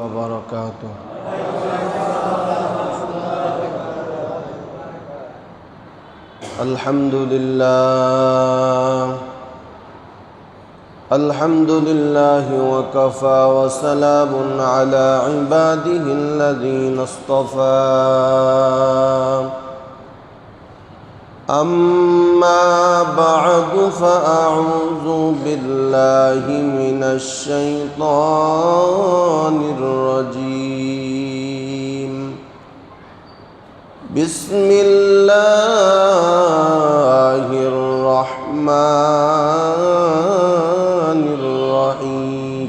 وبركاته. الحمد لله وكفى وسلام على عباده الذين اصطفى. أما بعد فأعوذ بالله من الشيطان الرجيم. بسم الله الرحمن الرحيم.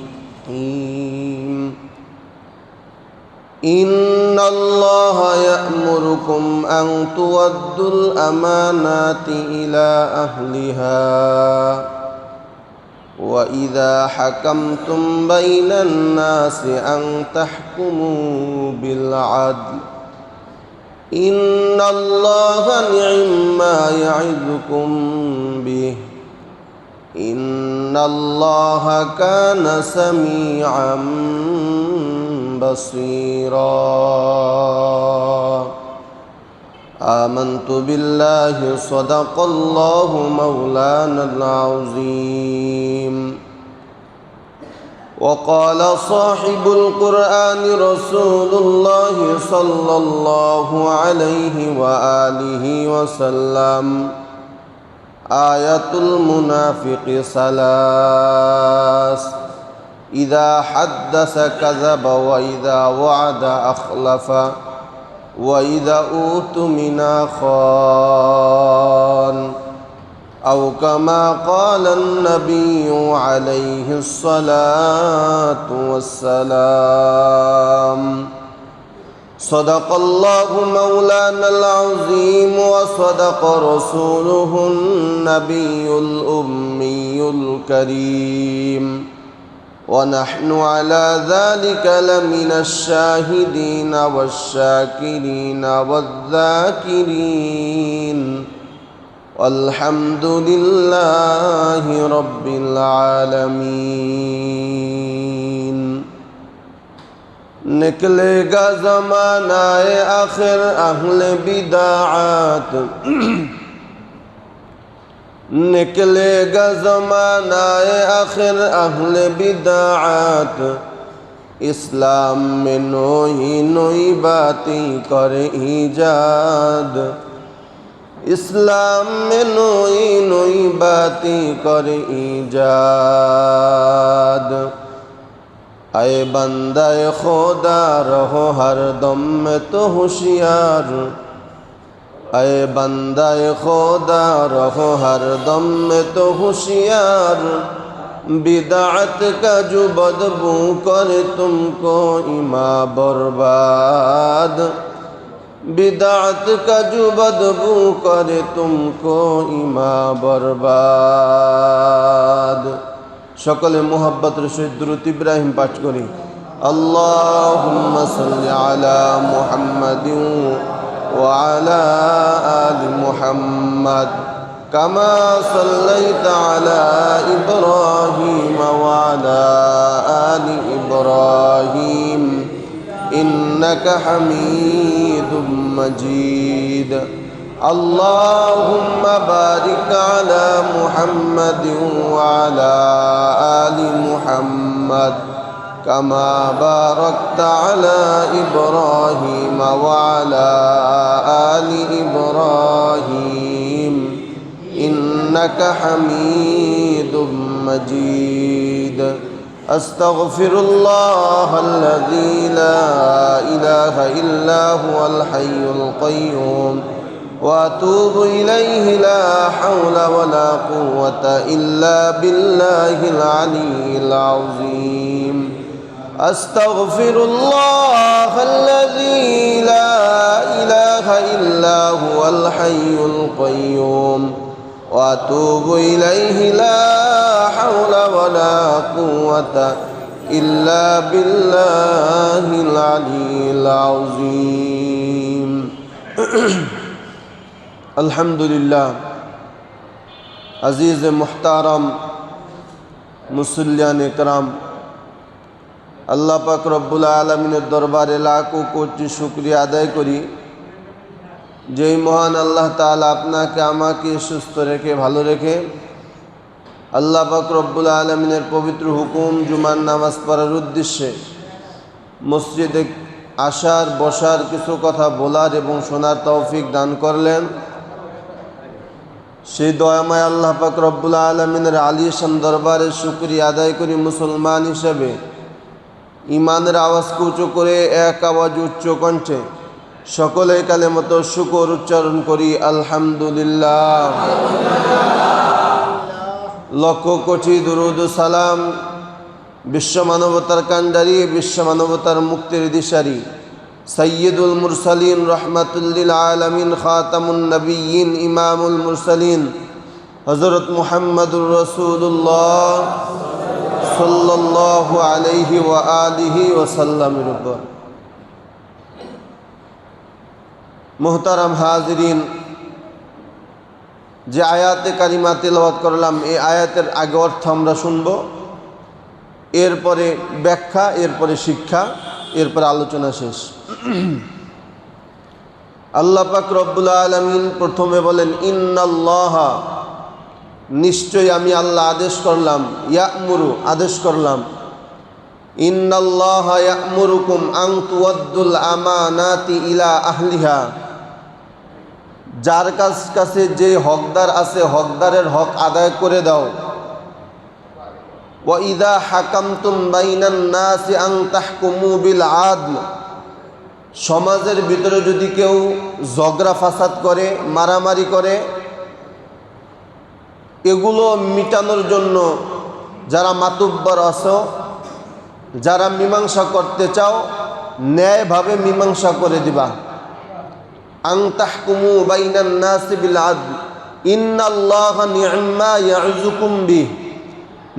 إن الله يأمركم أن تؤدوا الأمانات إلى أهلها وإذا حكمتم بين الناس أن تحكموا بالعدل. إن الله نعم ما يعظكم به. إن الله كان سميعا بصيرا. آمنت بالله صدق الله مولانا العظيم. وقال صاحب القرآن رسول الله صلى الله عليه وآله وسلم: آية المنافق ثلاث: إذا حدث كذب وإذا وعد أخلف وإذا أؤتمن خان، أو كما قال النبي عليه الصلاة والسلام. صدق الله مولانا العظيم وصدق رسوله النبي الأمي الكريم، ونحن على ذلك لمن الشاهدين والشاكرين والذاكرين، والحمد لله رب العالمين. निकलेगा ज़मानाए आखिर अहले बिदाअत, निकलेगा ज़मानाए आखिर अहले बिदाअत, इस्लाम में नई नई बातें करे ईजाद, इस्लाम में नई नई बातें करे ईजाद। आए बंदाए खुदा रहो हर दम में तो होशियार, आए बंदाए खुदा रहो हर दम में तो होशियार। बिदाअत का जो बदबू करे तुमको ईमा बर्बाद, बिदाअत का जो बदबू करे तुमको ईमा बर्बाद। সকলে মোহাব্বতের সহিত দুরূদ ইব্রাহিম পাঠ করি। আল্লাহুম্মা সাল্লি আলা মুহাম্মাদিন ওয়া আলা আলি মুহাম্মাদ কামা সাল্লাইতা আলা ইব্রাহিম ওয়া আলা আলি ইব্রাহিম ইন্নাকা হামিদুম মাজিদ। اللهم بارك على محمد وعلى آل محمد كما باركت على إبراهيم وعلى آل إبراهيم إنك حميد مجيد. أستغفر الله الذي لا إله إلا هو الحي القيوم وأتوب إليه لا حول ولا قوة إلا بالله العلي العظيم. أستغفر الله الذي لا إله إلا هو الحي القيوم وأتوب إليه لا حول ولا قوة إلا بالله العلي العظيم. अल्हम्दुलिल्लाह। अजीज़ मुहतारम मुसल्लियान इकराम, আল্লাহ পাক রব্বুল আলামিনের দরবারে লাখো কোটি শুকরিয়া আদায় করি, যেই মহান আল্লাহ তাআলা আপনাকে আমাকে সুস্থ রেখে ভালো রেখে আল্লাহ পাক রব্বুল আলামিনের পবিত্র হুকুম জুমার নামাজ পড়ার উদ্দেশ্যে মসজিদে আসার বসার কিছু কথা বলার এবং শোনার তৌফিক দান করলেন। সেই দয়াময় আল্লাহ পাক রব্বুল আলামিনের আলিশান দরবারে শুকরিয়া আদায় করি। মুসলমান হিসেবে ইমানের আওয়াজকে উঁচু করে এক আওয়াজ উচ্চ কণ্ঠে সকলে কালেমত শুকর উচ্চারণ করি, আলহামদুলিল্লাহ। লক্ষ কোটি দুরুদ সালাম বিশ্ব মানবতার কান্ডারি, বিশ্ব মানবতার মুক্তির দিশারি সৈয়দুল মুরসালিন রহমাতুল্লিল আলামিন খাতামুন নবিয়্যিন ইমামুল মুরসালিন হযরত মুহাম্মদুর রাসূলুল্লাহ সাল্লাল্লাহু আলাইহি ওয়া আলিহি ওয়াসাল্লামের উপর। মুহতারাম হাজিরিন, যে আয়াতে কারিমা তেলাওয়াত করলাম এই আয়াতের আগে অর্থ আমরা শুনব, এরপরে ব্যাখ্যা, এরপরে শিক্ষা, এরপরে আলোচনা শেষ। আল্লাহ পাক রব্বুল আলামিন প্রথমে বলেন ইন্নাল্লাহা, নিশ্চয় আমি আল্লাহ আদেশ করলাম, ইয়া'মুরু আদেশ করলাম, ইন্নাল্লাহা ইয়া'মুরুকুম আন তুওয়াদ্দুল আমানাতি ইলা আহলিহা, যার কাছে যে হকদার আছে হকদারের হক আদায় করে দাও। ওয়া ইযা হাকামতুম বাইনান নাসি আন তাহকুমু বিল আদল, সমাজের ভিতরে যদি কেউ ঝগড়া ফাসাদ করে, মারামারি করে, এগুলো মিটানোর জন্য যারা মাতুব্বর আছো, যারা মীমাংসা করতে চাও, ন্যায়ভাবে মীমাংসা করে দিবা। আন তাহকুমু বাইনান নাসি বিল আদল ইন্নাল্লাহা নি'মা ইয়া'যুকুম বিহি,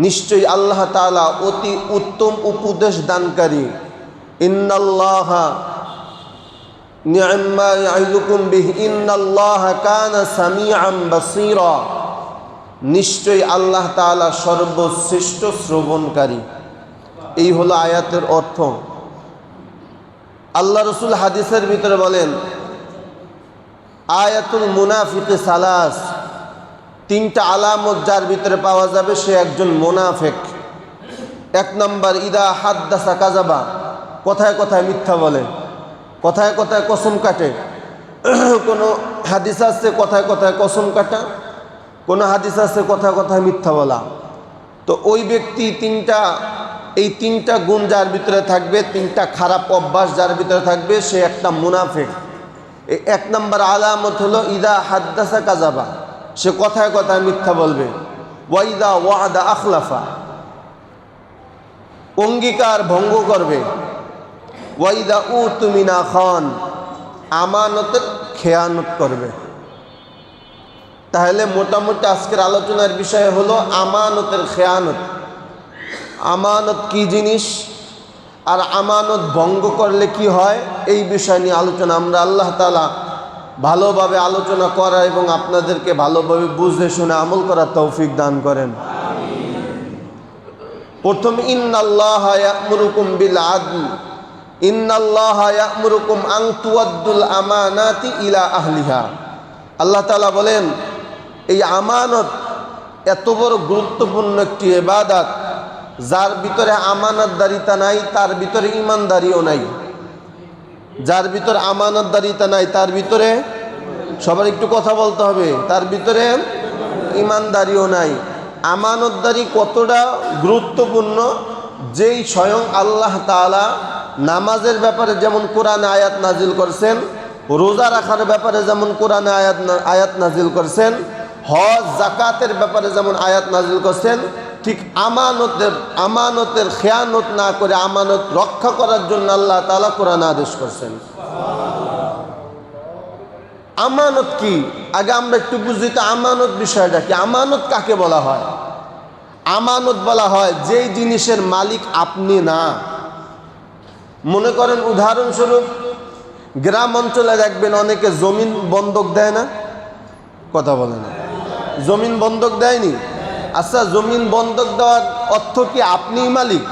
নিশ্চয়ই আল্লাহ তাআলা অতি উত্তম উপদেশ দানকারী। ইন্নাল্লাহা নি'মা ইয়া'যুকুম বিহি ইন্নাল্লাহা কানা সামিআন বাসীরা, নিশ্চয়ই আল্লাহ তাআলা সর্বশ্রেষ্ঠ শ্রবণকারী। এই হলো আয়াতের অর্থ। আল্লাহ রাসূল হাদিসের ভিতরে বলেন আয়াতুল মুনাফিক সালাস, তিনটা আলামত যার ভিতরে পাওয়া যাবে সে একজন মুনাফিক। এক নম্বর, ইদা হাদ্দাসা কাযাবা, কথায় কথায় মিথ্যা বলে, কথায় কথায় কসম কাটে। কোনো হাদিস আছে কথায় কথায় কসম কাটা, কোনো হাদিস আছে কথায় কথায় মিথ্যা বলা। তো ওই ব্যক্তি এই তিনটা গুণ যার ভিতরে থাকবে, তিনটা খারাপ অভ্যাস যার ভিতরে থাকবে, সে একটা মুনাফিক। এই এক নম্বর আলামত হলো ইদা হাদ্দাসা কাযাবা, সে কথায় কথায় মিথ্যা বলবে। ওয়াইদা ওয়াদা আখলাফা, অঙ্গীকার ভঙ্গ করবে। ওয়াইদা উতুমিনা খান, আমানতের খেয়ানত করবে। তাহলে মোটামুটি আজকের আলোচনার বিষয় হলো আমানতের খেয়ানত। আমানত কি জিনিস আর আমানত ভঙ্গ করলে কি হয়, এই বিষয় নিয়ে আলোচনা। আমরা আল্লাহ তাআলা ভালোভাবে আলোচনা করা এবং আপনাদেরকে ভালোভাবে বুঝে শুনে আমল করার তৌফিক দান করেন। প্রথম, ইন্নাল্লাহা ইয়া'মুরুকুম বিল আদল, ইন্নাল্লাহা ইয়া'মুরুকুম আন তুওয়াদ্দুল আমানাতি ইলা আহলিহা। আল্লাহ তাআলা বলেন এই আমানত এত বড় গুরুত্বপূর্ণ একটি ইবাদত, যার ভিতরে আমানতদারিতা নাই তার ভিতরে ঈমানদারিও নাই। যার ভিতরে আমানতদারিতা নাই তার ভিতরে, সবার একটু কথা বলতে হবে, তার ভিতরে ঈমানদারিও নাই। আমানতদারি কতটা গুরুত্বপূর্ণ, যেই স্বয়ং আল্লাহ তাআলা নামাজের ব্যাপারে যেমন কোরআনে আয়াত নাজিল করছেন, রোজা রাখার ব্যাপারে যেমন কোরআনে আয়াত নাজিল করছেন, হজ যাকাতের ব্যাপারে যেমন আয়াত নাজিল করছেন, ঠিক আমানতের খেয়ানত না করে আমানত রক্ষা করার জন্য আল্লাহ তাআলা কোরআনে আদেশ করছেন। আমানত কি, আগে আমরা একটু বুঝি তো আমানত বিষয়টা কি। আমানত কাকে বলা হয়? আমানত বলা হয় যেই জিনিসের মালিক আপনি না। মনে করেন উদাহরণস্বরূপ গ্রাম অঞ্চলে দেখবেন অনেকে জমিন বন্ধক দেয় না, কথা বলে না, জমিন বন্ধক দেয়নি। আচ্ছা, জমিন বন্ধক দেওয়ার অর্থ কি আপনিই মালিক?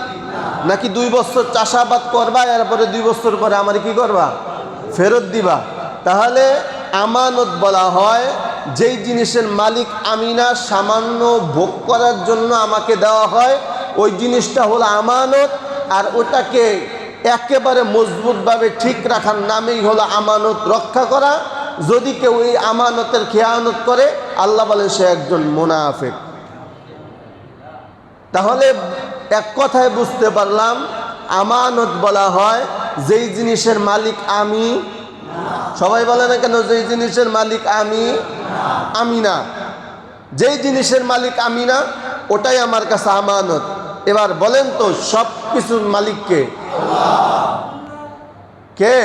নাকি 2 বছর চাষাবাদ করবা, এরপরে 2 বছর পরে আমার কি করবা, ফেরত দিবা? তাহলে আমানত বলা হয় যেই জিনিসের মালিক আমি না, সামান্য ভোগ করার জন্য আমাকে দেওয়া হয়, ওই জিনিসটা হলো আমানত। আর ওটাকে একেবারে মজবুতভাবে ঠিক রাখার নামেই হলো আমানত রক্ষা করা। যদি কেউ এই আমানতের খেয়ানত করে, আল্লাহ বলেন সে একজন মুনাফিক। তাহলে এক কথায় বুঝতে পারলাম, আমানত বলা হয় যেই জিনিসের মালিক আমি। সবাই বলে না কেন, যেই জিনিসের মালিক আমি না। যেই জিনিসের মালিক আমি না, ওটাই আমার কাছে আমানত। এবার বলেন তো, সব কিছুর মালিক কে? কে?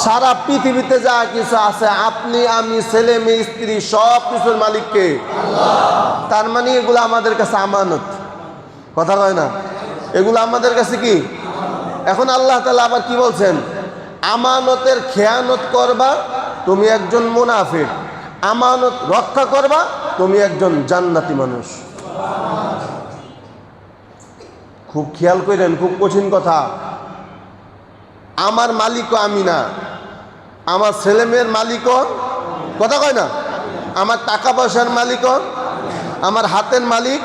সারা পৃথিবীতে যা কিছু আছে, আপনি আমি ছেলে মেয়ে স্ত্রী, সব কিছুর মালিক কে? তার মানে এগুলো আমাদের কাছে আমানত। কথা কয় না, এগুলো আমাদের কাছে কি? এখন আল্লাহ তাআলা আবার কি বলছেন? আমানতের খেয়ানত করবা, তুমি একজন মুনাফিক। আমানত রক্ষা করবা, তুমি একজন জান্নাতি মানুষ। খুব খেয়াল করেন, খুব কঠিন কথা। আমার মালিকও আমি না, আমার ছেলে মেয়ের মালিকও, কথা কয় না, আমার টাকা পয়সার মালিকও, আমার হাতের মালিক,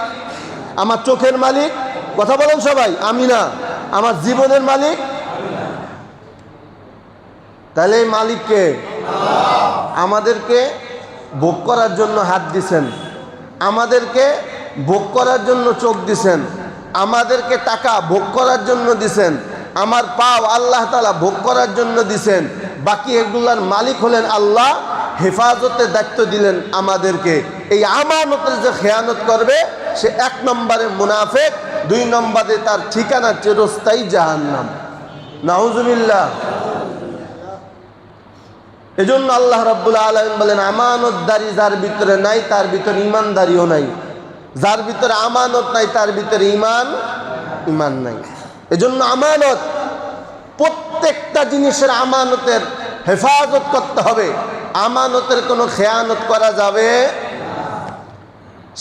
আমার চোখের মালিক, কথা বলেন সবাই, আমি না। আমার জীবনের মালিক। তাহলে এই মালিককে আমাদেরকে ভোগ করার জন্য হাত দিছেন, আমাদেরকে ভোগ করার জন্য চোখ দিছেন, আমাদেরকে টাকা ভোগ করার জন্য দিছেন, আমার পাও আল্লাহ তাআলা ভোগ করার জন্য দিছেন। বাকি এগুলার মালিক হলেন আল্লাহ। হেফাজতের দায়িত্ব দিলেন আমাদেরকে। এই আমানতের যে খেয়ানত করবে, সে 1 নম্বরে মুনাফিক, 2 নম্বরে তার ঠিকানা চিরস্থায়ী জাহান্নাম। নাউজুবিল্লাহ। এজন্য আল্লাহ রাব্বুল আলামিন বলেন, আমানতদারি যার ভিতরে নাই, তার ভিতরে ঈমানদারিও নাই। যার ভিতরে আমানত নাই, তার ভিতরে ঈমান নাই। এজন্য আমানত, প্রত্যেকটা জিনিসের আমানতের হেফাজত করতে হবে। আমানতের কোনো খেয়ানত করা যাবে।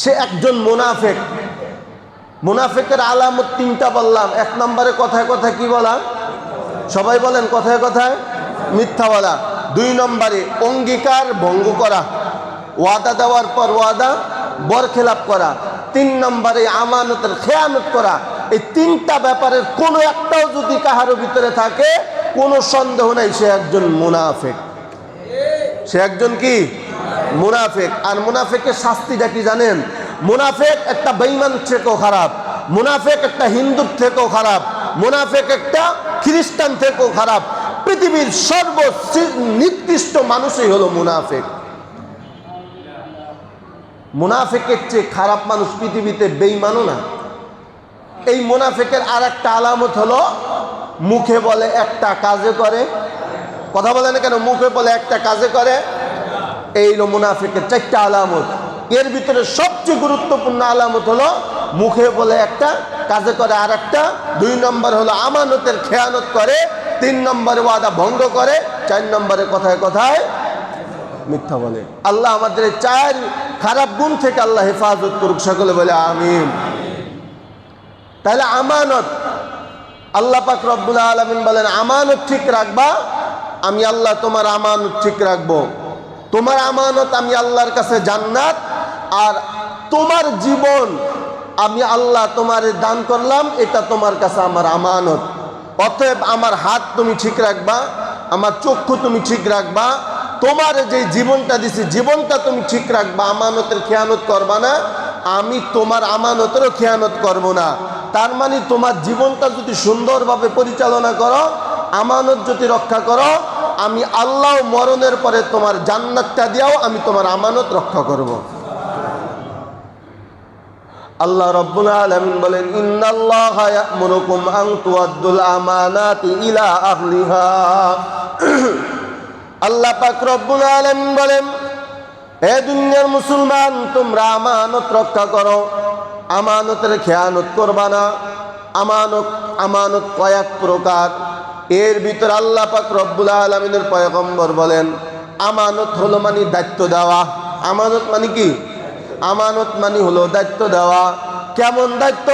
সে একজন মুনাফিক। মুনাফিকের আলামত 3টা বললাম। 1 নম্বরে কথায় কথায় কি বলা? সবাই বলেন, কথায় কথায় মিথ্যা বলা। 2 নম্বরে অঙ্গীকার ভঙ্গ করা, ওয়াদা দেওয়ার পর ওয়াদা বরখেলাপ করা। 3 নম্বরে আমানতের খেয়ানত করা। এই 3টা ব্যাপারের কোনো একটাও যদি কাহারো ভিতরে থাকে, কোনো সন্দেহ নাই সে একজন মুনাফিক। সে একজন কি? মুনাফিক। আর মুনাফিকের শাস্তিটা কি জানেন? মুনাফিক একটা বেঈমান থেকেও খারাপ, মুনাফিক একটা হিন্দুর থেকেও খারাপ, মুনাফিক একটা খ্রিস্টান থেকেও খারাপ। পৃথিবীর সর্বনিকৃষ্ট মানুষই হলো মুনাফিক। মুনাফিকের চেয়ে খারাপ মানুষ পৃথিবীতে বেঈমানও না। এই মুনাফিকের আর একটা আলামত হলো, মুখে বলে একটা, কাজে করে। কথা বলে না কেন, মুখে বলে একটা, কাজে করে। এই হলো মুনাফিকের 4টা আলামত। এর ভিতরে সবচেয়ে গুরুত্বপূর্ণ আলামত হলো মুখে বলে একটা, কাজে করে আর একটা। 2 নম্বর হলো আমানতের খেয়ানত করে। 3 নম্বরে ওয়াদা ভঙ্গ করে। 4 নম্বরে কথায় কথায় মিথ্যা বলে। আল্লাহ আমাদের 4 খারাপ গুণ থেকে আল্লাহ হেফাজত করুক, সকলে বলে আমিন। তাহলে আমানত, আল্লাহ পাক রব্বুল আলামিন বলেন, আমানত ঠিক রাখবা, আমি আল্লাহ তোমার আমানত ঠিক রাখবো। তোমার আমানত আমি আল্লাহর কাছে জান্নাত, আর তোমার জীবন আমি আল্লাহ তোমার দান করলাম, এটা তোমার কাছে আমার আমানত। অতএব আমার হাত তুমি ঠিক রাখবা, আমার চক্ষু তুমি ঠিক রাখবা, তোমার যে জীবনটা দিছি জীবনটা তুমি ঠিক রাখবা। আমানতের খেয়ানত করবা না, আমি তোমার আমানতেরও খেয়ানত করব না। তার মানে তোমার জীবনটা যদি সুন্দরভাবে পরিচালনা করো, আমানত যদি রক্ষা করো, আমি আল্লাহ মরণের পরে তোমার জান্নাতটা দিয়াও আমি তোমার আমানত রক্ষা করব। আল্লাহ রাব্বুল আলামিন বলেন, ইন্নাল্লাহা ইয়া'মুরুকুম আন তুআদ্দুল আমানাতি ইলা আহলিহা। আল্লাহ পাক রব্বুল আলামিন বলেন, হে দুনিয়ার মুসলমান, তোমরা আমানত রক্ষা করো, আমানতের খেয়ানত করবা না। আমানত কয়েক প্রকার। এর ভিতরে আল্লাহ পাক রব্বুল আলামিনের পয়গম্বর বলেন, আমানত হলো মানে দায়িত্ব দেওয়া। আমানত মানে কি? আমানত মানে হলো দায়িত্ব দেওয়া। কেমন দায়িত্ব?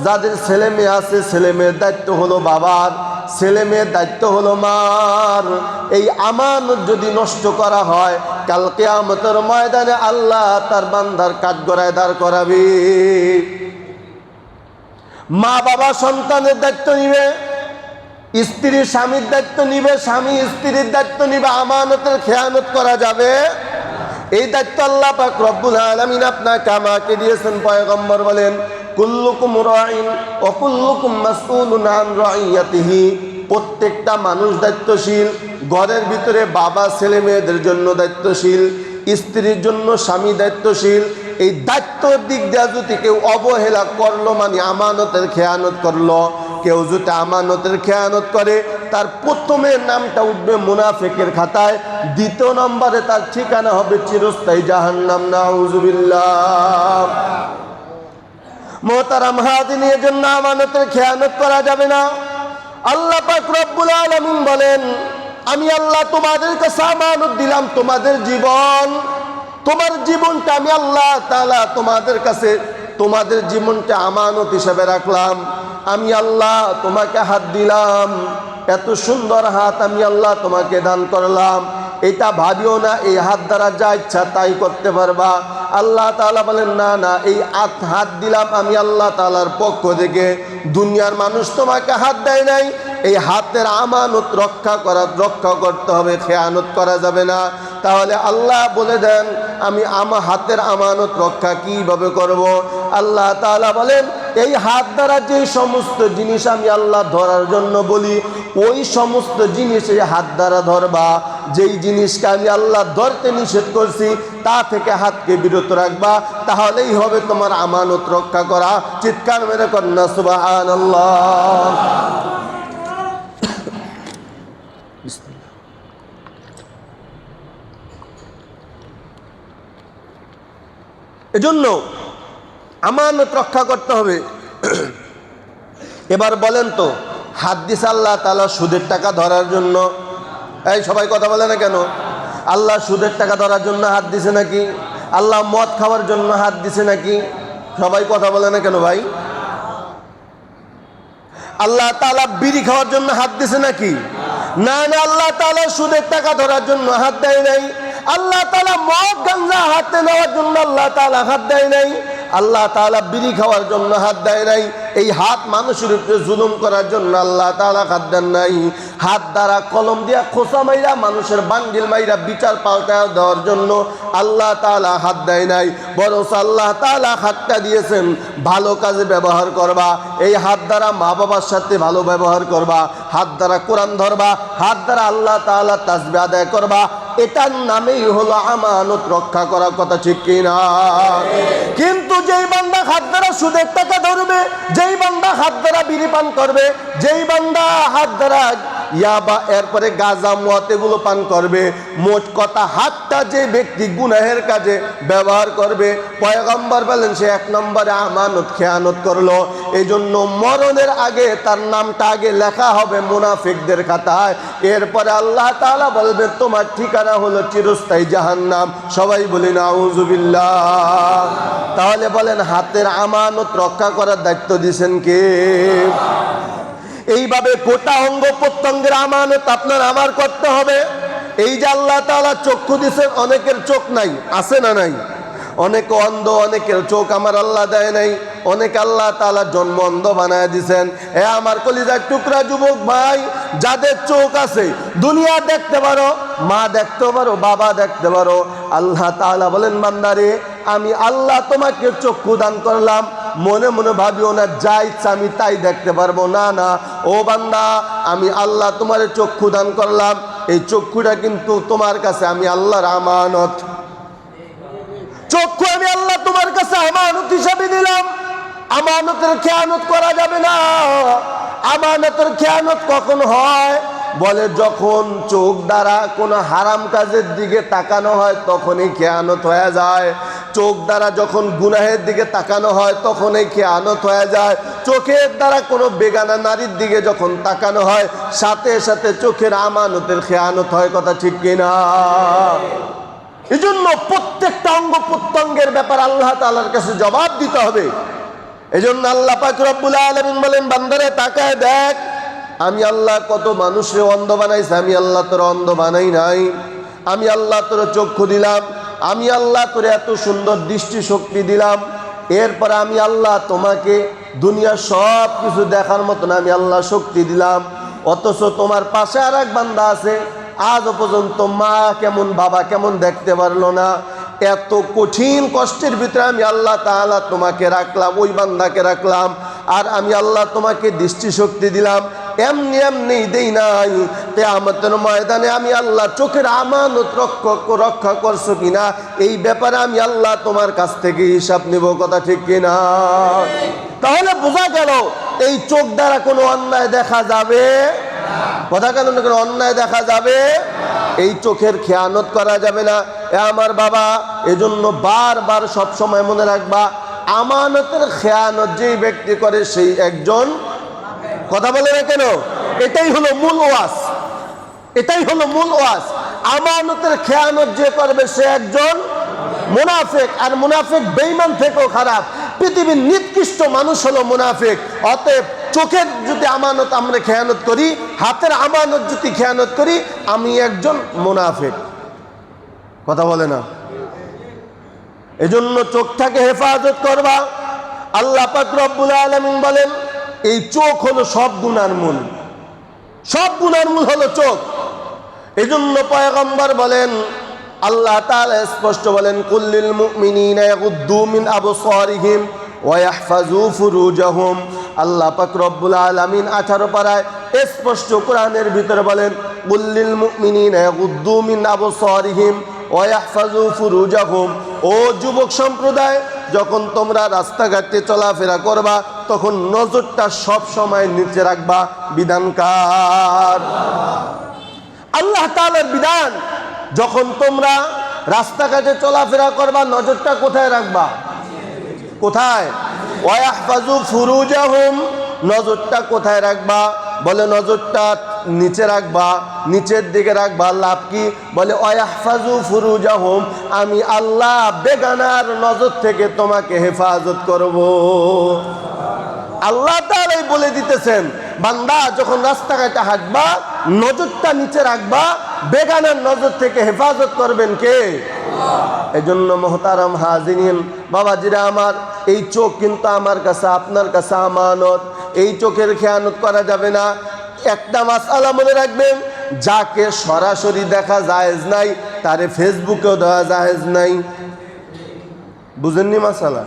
যাদের ছেলে মেয়ে আছে ছেলে মেয়ের দায়িত্ব হলো বাবার, ছেলে মেয়ের দায়িত্ব হলো মার। এই আমানত যদি নষ্ট করা হয়, কাল কিয়ামতের ময়দানে আল্লাহ তার বান্দার কাঠগড়ায় দাঁড় করাবে। মা বাবা সন্তানের দায়িত্ব নিবে, স্ত্রী স্বামীর দায়িত্ব নিবে, স্বামী স্ত্রীর দায়িত্ব নিবে। আমানতের খেয়ানত করা যাবে, এই দায়িত্ব আল্লাহ পাক রব্বুল আলামিন আপনাকে আমাকে দিয়েছেন। পয়গম্বর বলেন, কুল্লুকুম রাইন ওয়া কুল্লুকুম মাসউলুন আন রাইয়াতিহি। প্রত্যেকটা মানুষ দায়িত্বশীল। ঘরের ভিতরে বাবা ছেলে মেয়েদের জন্য দায়িত্বশীল, স্ত্রীর জন্য স্বামী দায়িত্বশীল। এই দায়িত্বর দিক দিয়ে যদি কেউ অবহেলা করলো, মানে আমানতের খেয়ানত করলো, কেউ যদি আমানতের খেয়ানত করে, তার প্রথমে নামটা উঠবে মুনাফিকের খাতায়, দ্বিতীয় নম্বরে তার ঠিকানা হবে চিরস্থায়ী জাহান্নাম। নাউযুবিল্লাহ। মুহতারাম হাজিরিন, এর জন্য আমানতের খেয়ানত করা যাবে না। আল্লাহ পাক রব্বুল আলামিন বলেন, আমি আল্লাহ তোমাদের কাছে আমানত দিলাম তোমাদের জীবন, তোমার জীবনটা আমি আল্লাহ তাআলা তোমাদের কাছে, তোমাদের জীবনটা আমানত হিসেবে রাখলাম। আমি আল্লাহ তোমাকে হাত দিলাম, এত সুন্দর হাত আমি আল্লাহ তোমাকে দান করলাম। এটা ভাবিও না এই হাত দ্বারা যা ইচ্ছা তাই করতে পারবা। আল্লাহ তাআলা বলেন, না না, এই হাত দিলাম আমি আল্লাহ তাআলার পক্ষ থেকে, দুনিয়ার মানুষ তোমাকে হাত দেয় নাই। এই হাতের আমানত রক্ষা করতে হবে, খেয়ানত করা যাবে না। তাহলে আল্লাহ বলে দেন, আমি আমার হাতের আমানত রক্ষা কিভাবে করব? আল্লাহ তাআলা বলেন, এই হাত দ্বারা যে সমস্ত জিনিস আমি আল্লাহ ধরার জন্য বলি, ওই সমস্ত জিনিস এই হাত দ্বারা ধরবা। যেই জিনিসকে আমি আল্লাহ ধরতে নিষেধ করছি তা থেকে হাতকে বিরত রাখবা, তাহলেই হবে তোমার আমানত রক্ষা করা। চিৎকার মেরে কন্যা সুবহানাল্লাহ। এজন্য আমানত রক্ষা করতে হবে। এবার বলেন তো, হাত দিছে আল্লাহ তাআলা সুদের টাকা ধরার জন্য? এই সবাই কথা বলে না কেন? আল্লাহ সুদের টাকা ধরার জন্য হাত দিছে নাকি? আল্লাহ মদ খাওয়ার জন্য হাত দিছে নাকি? সবাই কথা বলে না কেন ভাই? আল্লাহ তাআলা বিড়ি খাওয়ার জন্য হাত দিছে নাকি? না না, আল্লাহ তাআলা সুদের টাকা ধরার জন্য হাত দেয় নাই। আল্লাহ তাআলা মদ গাঞ্জা হাতে নেওয়ার জন্য আল্লাহ তাআলা হাত দেয় নাই। আল্লাহ তাআলা বিড়ি খাওয়ার জন্য হাত দেয় নাই। এই হাত মানুষের উপরে জুলুম করার জন্য আল্লাহ তাআলা হাত দেন নাই। হাত দ্বারা কলম দিয়া খোসা মাইরা মানুষের বান্ডিল মাইরা বিচার পাল্টায় দেওয়ার জন্য আল্লাহ তাআলা হাত দেয় নাই। বরং আল্লাহ তাআলা হাতটা দিয়েছেন ভালো কাজে ব্যবহার করবা। এই হাত দ্বারা মা বাবার সাথে ভালো ব্যবহার করবা, হাত দ্বারা কোরআন ধরবা, হাত দ্বারা আল্লাহ তাআলা তাসবিহ আদায় করবা। এটার নামেই হলো আমানত রক্ষা করার কথা, ঠিক কিনা? কিন্তু যেই বান্দা হাত দ্বারা সুদের টাকা ধরবে, যেই বান্দা হাত দ্বারা বিড়ি পান করবে, যেই বান্দা হাত দ্বারা ইয়াবা এরপরে গাঁজা মদ এগুলো পান করবে, মোট কথা হাতটা যে ব্যক্তি গুনাহের কাজে ব্যবহার করবে, পয়গম্বর বলেন সে এক নম্বরে আমানত খেয়ানত করলো। এই জন্য মরণের আগে তার নামটা আগে লেখা হবে মুনাফিকদের খাতায়। এরপরে আল্লাহ তাআলা বলবে তোমার ঠিকানা হলো চিরস্থায়ী জাহান্নাম। সবাই বলি নাউযুবিল্লাহ। তাহলে বলেন, হাতের আমানত রক্ষা করার দায়িত্ব দিয়েছেন কে? এইভাবে গোটা অঙ্গ প্রত্যঙ্গের আমানত আপনার আমার করতে হবে। এই যে আল্লাহ তাআলা চক্ষু দিয়েছেন, অনেকের চোখ নাই, আছে না নাই? অনেকে অন্ধ, অনেকের চোখ আমার আল্লাহ দেয় নাই। অনেক আল্লাহ তাআলা জন্ম অন্ধ বানায় দিয়েছেন। এ আমার কলিজার টুকরা যুবক ভাই, যাদের চোখ আছে দুনিয়া দেখতে পারো, মা দেখতে পারো, বাবা দেখতে পারো, আল্লাহ তাআলা বলেন বান্দারে আমি আল্লাহ তোমাকে চক্ষু দান করলাম, মনে মনে ভাবিও না যা ইচ্ছা আমি তাই দেখতে পারবো। না না, ও বান্দা, আমি আল্লাহ তোমার চক্ষু দান করলাম, এই চক্ষুটা কিন্তু তোমার কাছে আমি আল্লাহর আমানত। চক্ষু আমি আল্লাহ তোমার কাছে আমানত হিসাবে দিলাম। আমানতের খেয়ানত করা যাবে না। আমানতের খেয়ানত কখন হয়? বলে যখন চোখ দ্বারা কোনো হারাম কাজের দিকে তাকানো হয় তখনই খেয়ানত হয়ে যায়। চোখ দ্বারা যখন গুনাহের দিকে তাকানো হয় তখনই খেয়ানত হয়ে যায়। চোখের দ্বারা কোনো বেগানা নারীর দিকে যখন তাকানো হয় সাথে সাথে চোখের আমানতের খেয়ানত হয়, কথা ঠিক কিনা? এই জন্য প্রত্যেকটা অঙ্গ প্রত্যঙ্গের ব্যাপার আল্লাহ তাআলার কাছে জবাব দিতে হবে। এজন্য আল্লাহ পাক রব্বুল আলামিন বলেন, বান্দারে তাকায় দেখ, আমি আল্লাহ কত মানুষরে অন্ধ বানাইছি, আমি আল্লাহ তোর অন্ধ বানাই নাই। আমি আল্লাহ তোর চক্ষু দিলাম, আমি আল্লাহ তোর এত সুন্দর দৃষ্টি শক্তি দিলাম। এরপর আমি আল্লাহ তোমাকে দুনিয়ার সব কিছু দেখার মতন আমি আল্লাহ শক্তি দিলাম। অথচ তোমার পাশে আর এক বান্দা আছে, আজও পর্যন্ত মা কেমন বাবা কেমন দেখতে পারলো না। এত কঠিন কষ্টের ভিতরে আমি আল্লাহ তাআলা তোমাকে রাখলাম, ওই বান্দাকে রাখলাম। আর আমি আল্লাহ তোমাকে দৃষ্টিশক্তি দিলাম, এমনি এমনি দেই নাই। কিয়ামতের ময়দানে আমি আল্লাহ চোখের আমানত রক্ষা করছো কিনা, এই ব্যাপারে আমি আল্লাহ তোমার কাছ থেকে হিসাব নেব। কথা ঠিক কিনা? তাহলে বোঝা গেল এই চোখ দ্বারা কোনো অন্যায় দেখা যাবে, কথা কেন কোনো অন্যায় দেখা যাবে, এই চোখের খেয়ানত করা যাবে না। এ আমার বাবা, এজন্য বারবার সব সময় মনে রাখবা, আমানতের খেয়ানত যেই ব্যক্তি করে সেই একজন, কথা বলে না কেন, এটাই হলো মূল ওয়াজ, এটাই হলো মূল ওয়াজ। আমানতের খেয়ানত যে করবে সে একজন মুনাফিক। আর মুনাফিক বেঈমান থেকেও খারাপ, পৃথিবীর নিকৃষ্ট মানুষ হলো মুনাফিক। অতএব চোখের যদি আমানত আমরা খেয়ানত করি, হাতের আমানত যদি খেয়ানত করি, আমি একজন মুনাফিক। কথা বলে না? এজন্য চোখটাকে হেফাজত করবা। আল্লাহ পাক রব্বুল আলামিন বলেন, এই চোখ হলো সব গুনার মূল, সব গুনার মূল হলো চোখ। এজন্য পয়গম্বর বলেন, আল্লাহ তাআলা স্পষ্ট বলেন, কুল্লিল মুমিনিনা ইয়াগুদ্দু মিন আবসারিহিম ওয়া ইয়াহফাজু ফুরুজাহুম। আল্লাহ পাক রব্বুল আলামিন 18 পারায় স্পষ্ট কোরআনের ভিতরে বলেন, কুল্লিল মুমিনিনা ইয়াগুদ্দু মিন আবসারিহিম ওয়া ইয়াহফাজু ফুরুজাহুম। ও যুবক সম্প্রদায়, যখন তোমরা রাস্তাঘাটে চলাফেরা করবা তখন নজরটা সব সময় নিচে রাখবা। বিধানকার আল্লাহ তাআলার বিধান। যখন তোমরা রাস্তাঘাটে চলাফেরা করবা নজরটা কোথায় রাখবা? কোথায়? ওয়াহফাজু ফুরুজাহুম, নজরটা কোথায় রাখবা? বলে নজরটা নিচে রাখবা, নিচের দিকে রাখবা। লাভ কি? বলে ওয়াহফাজু ফুরুজাহুম, আমি আল্লাহ বেগানার নজর থেকে তোমাকে হেফাজত করব। আল্লাহ তাআলাই বলে দিতেছেন, বান্দা যখন রাস্তাঘাটে হাঁটবা নজরটা নিচে রাখবা, বেগানার নজর থেকে হেফাজত করবেন কে? এজন্য মুহতারাম হাজিরিন, বাবাজিরা আমার, এই চোখ কিন্তু আমার কাছে আপনার কাছে আমানত। এই চোখের খেয়ানত করা যাবে না। একটা মাসআলা মনে রাখবেন, যাকে সরাসরি দেখা জায়েজ নাই তারে ফেসবুকেও দেওয়া জায়েজ নাই। বুঝেননি মাসআলা?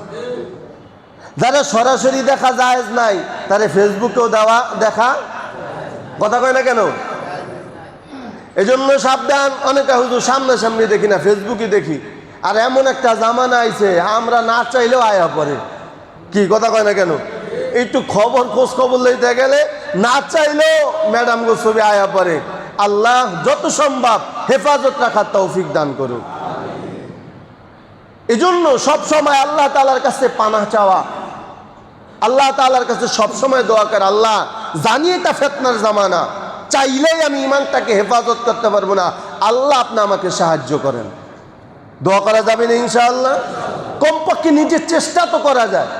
যারা সরাসরি দেখা জায়েজ নাই তারে ফেসবুকেও দেখা, কথা কয় না কেন? এজন্য সাবধান। অনেকে হুজুর সামনাসামনি দেখি না, ফেসবুকে দেখি। আর এমন একটা জামানা আইছে আমরা না চাইলেও আয়া পড়ে, কি কথা কয় না কেন? একটু খবর খোঁজ খবর লইতে গেলে না চাইলেও ম্যাডাম গো ছবি আয়া পড়ে। আল্লাহ যত সম্ভব হেফাজত রাখার তৌফিক দান করুন। এজন্য সব সময় আল্লাহ তাআলার কাছে পানাহ চাওয়া, আল্লাহ তাআলার কাছে সব সময় দোয়া করে, আল্লাহ জানি এটা ফিতনার জামানা, চাইলেই আমি ঈমানটাকে হেফাজত করতে পারবো না, আল্লাহ আপনি আমাকে সাহায্য করেন। দোয়া করা যাবে না ইনশাআল্লাহ? কমপক্ষে নিজের চেষ্টা তো করা যায়।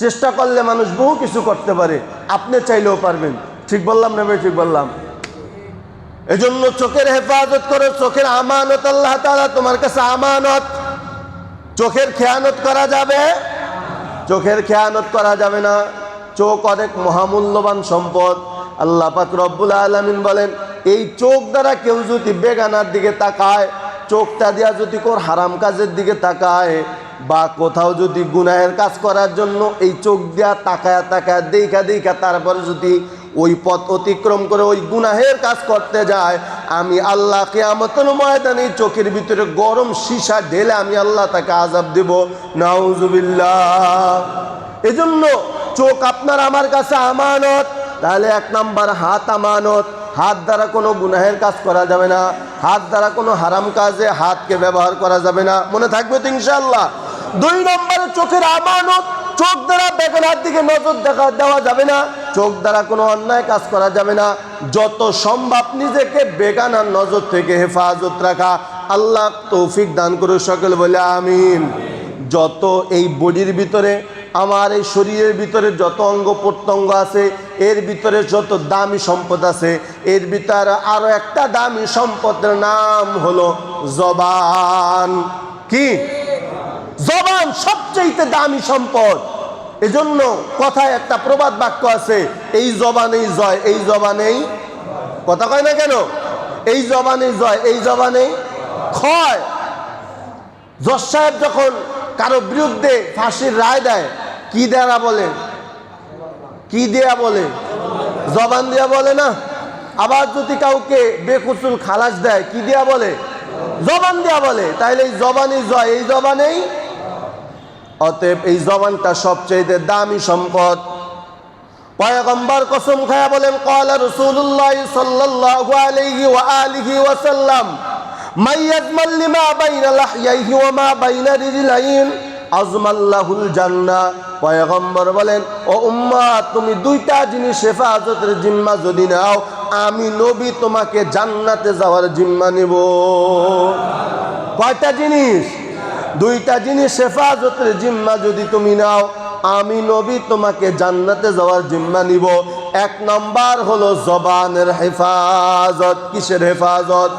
চেষ্টা করলে মানুষ বহু কিছু করতে পারে, আপনি চাইলেও পারবেন। ঠিক বললাম না ভাই? ঠিক বললাম? এজন্য চোখের হেফাজত করো। চোখের আমানত আল্লাহ তাআলা তোমার কাছে আমানত। চোখের খেয়ানত করা যাবে, চোখের খেয়ানত করা যাবে না। চোখ অনেক মহামূল্যবান সম্পদ। আল্লাহ পাক রব্বুল আলামিন বলেন, এই চোখ দ্বারা কেউ যদি বেগানার দিকে তাকায়, চোখটা দিয়া যদি কোন হারাম কাজের দিকে তাকায়, বা কোথাও যদি গুনাহের কাজ করার জন্য এই চোখ দিয়া তাকায়া তাকায়া দেখা তারপরে যদি ওই পথ অতিক্রম করে ওই গুনাহের কাজ করতে যায়, আমি আল্লাহ কিয়ামতের ময়দানে চোখের ভিতরে গরম সীসা ঢেলে আমি আল্লাহ তাকে আযাব দেব। নাউযুবিল্লাহ। এজন্য চোখ আপনার আমার কাছে আমানত। তাহলে 1 নাম্বার হাত আমানত। হাত দ্বারা কোনো গুনাহের কাজ করা যাবে না, হাত দ্বারা কোনো হারাম কাজে হাতকে ব্যবহার করা যাবে না। মনে থাকবে তো ইনশাআল্লাহ? 2 নম্বরে চোখের আমানত। চোখ দ্বারা বেগানার দিকে নজর দেওয়া যাবে না, চোখ দ্বারা কোনো অন্যায় কাজ করা যাবে না। যত সম্ভব নিজেকে বেগানার নজর থেকে হেফাজত রাখা। আল্লাহ তৌফিক দান করুন। সকলে বলে আমিন। যত এই বডির ভিতরে আমার এই শরীরের ভিতরে যত অঙ্গ প্রত্যঙ্গ আছে, এর ভিতরে যত দামি সম্পদ আছে, এর ভিতরে আরো একটা দামি সম্পদের নাম হলো জবান। কি? জবান সবচেয়ে দামি সম্পদ। এজন্য কথায় একটা প্রবাদ বাক্য আছে, এই জবানেই জয়, এই জবানেই, কথা কয় না কেন, এই জবানেই জয়, এই জবানেই ক্ষয়। জজ সাহেব যখন কারো বিরুদ্ধে ফাঁসির রায় দেয়, কি দেয়া বলে? কি দেয়া বলে? জবান দেয়া বলে না? আবার যদি কাউকে বেকসুর খালাস দেয়, কি দেয়া বলে? জবান দেয়া বলে। তাইলে এই জবানই জয়, এই জবানেই। অতএব এই জবানটা সবচেয়ে দামি সম্পদ। পয়গম্বর কসম খায়া বলেন, ক্বালা রাসূলুল্লাহ সাল্লাল্লাহু আলাইহি ওয়া আলিহি ওয়া সাল্লাম, মাইয়াজমাল লিমা বাইনা লাহইয়াইহি ওয়া মা বাইনা রিজলাইন আজমাল্লাহুল জান্নাহ। পয়গম্বর বলেন, ও উম্মত, তুমি দুইটা জিনিস হেফাজতের জিম্মা যদি নাও, আমি নবী তোমাকে জান্নাতে যাওয়ার জিম্মা নিব। কয়টা জিনিস? দুইটা জিনিস হেফাজতের জিম্মা যদি তুমি নাও, আমি নবী তোমাকে জান্নাতে যাওয়ার জিম্মা নিব। এক নাম্বার হলো জবানের হেফাজত। কিসের হেফাজত?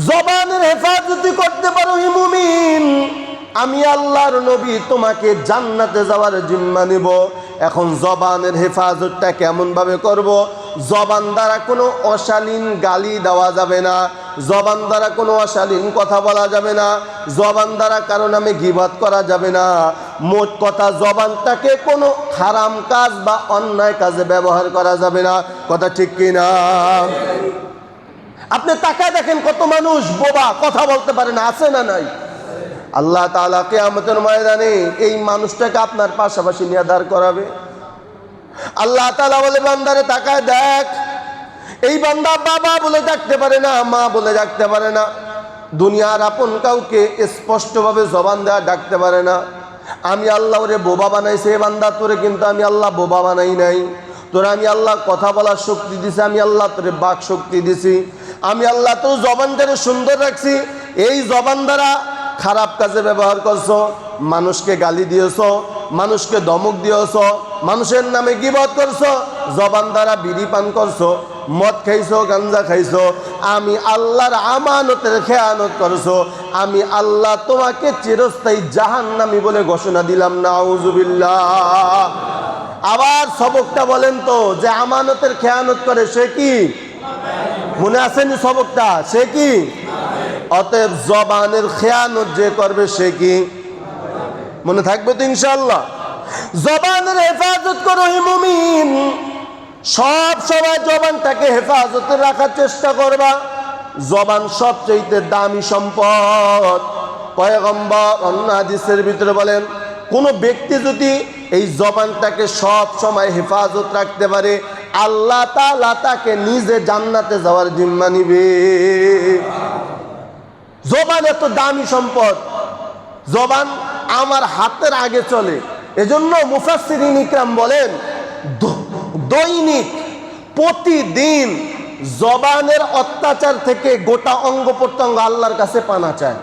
জবানের হেফাজতি করতে পারো হে মুমিন, আমি আল্লাহর নবী তোমাকে জান্নাতে যাওয়ার জিম্মা নিব। এখন জবানের হেফাজতটা কেমন ভাবে করব? জবান দ্বারা কোনো অশালীন গালি দেওয়া যাবে না, জবান দ্বারা কোনো অশালীন কথা বলা যাবে না, জবান দ্বারা কারো নামে গীবত করা যাবে না। মোট কথা, জবানটাকে কোনো হারাম কাজ বা অন্যায় কাজে ব্যবহার করা যাবে না। কথা ঠিক কিনা? আপনি তাকায় দেখেন, কত মানুষ বোবা, কথা বলতে পারে না, আছে না নাই? আল্লাহ তাআলা কিয়ামতের ময়দানে এই মানুষটাকে আপনার পাশাপাশি নিয়ে দাঁড় করাবে। আল্লাহ তাআলা বলে, বান্দারে তাকায় দেখ, এই বান্দা বাবা বলে ডাকতে পারে না, মা বলে ডাকতে পারে না, দুনিয়ার আপন কাউকে স্পষ্টভাবে জবান দেওয়া ডাকতে পারে না। আমি আল্লাহ ওরে বোবা বানাইছি। বান্দা, তোরে কিন্তু আমি আল্লাহ বোবা বানাই নাই। তোরা আমি আল্লাহ কথা বলার শক্তি দিছি, আমি আল্লাহ তোরে বাক শক্তি দিছি, আমি আল্লাহ তোর জবানটারে সুন্দর রাখছি। এই জবান দ্বারা খারাপ কাজে ব্যবহার করছো, মানুষকে গালি দিয়েছো, মানুষকে ধমক দিয়েছো, মানুষের নামে গীবত করছো, জবান দ্বারা বিড়ি পান করছো, মদ খাইছো, গাঞ্জা খাইছো, আমি আল্লাহর আমানতের খেয়ানত করছো, আমি আল্লাহ তোমাকে চিরস্থায়ী জাহান্নামী বলে ঘোষণা দিলাম। নাউজুবিল্লাহ। আবার সবকটা বলেন তো, যে আমানতের খেয়ানত করে সে কি? মনে আসেনি সবকটা? সে কি? অতএব জবানের খেয়ানত যে করবে সে কি? মনে থাকবে তো ইনশাআল্লাহ। জবানের হেফাজত করো হে মুমিন, সব সময় জবানটাকে হেফাজতে রাখার চেষ্টা করবা। জবান সবচেয়ে দামি সম্পদ। পয়গম্বর অন্য হাদিসের ভিতরে বলেন, কোন ব্যক্তি যদি এই জবানটাকে সব সময় হেফাজত রাখতে পারে, আল্লাহ তাআলা তাকে নিজে জান্নাতে যাওয়ার জিম্মা নিবে। জবান এত দামি সম্পদ। জবান আমার হাতের আগে চলে। এজন্য মুফাসসিরিন ইকরাম বলেন, দৈনিক প্রতিদিন জবানের অত্যাচার থেকে গোটা অঙ্গ প্রত্যঙ্গ আল্লাহর কাছে পানা চায়।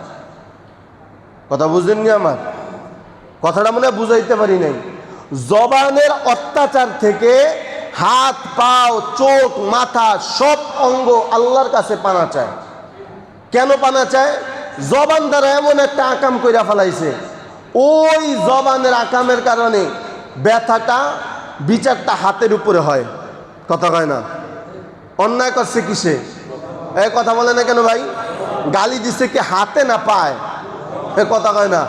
কথা বুঝেননি? আমার কথাটা মনে হয় বুঝাইতে পারি নাই। জবানের অত্যাচার থেকে হাত, পাও, চোখ, মাথা সব অঙ্গ আল্লাহর কাছে পানা চায়। কেন পানা চায়? জবান দ্বারা এমন একটা আকাম কইরা ফেলাইছে, ওই জবানের আকামের কারণে ব্যথাটা, বিচারটা হাতের উপরে হয়। কথা কয় না? অন্যায় করছে কিসে? এই কথা বলে না কেন ভাই? গালি দিছে কি হাতে না পায়? এ কথা কয় না?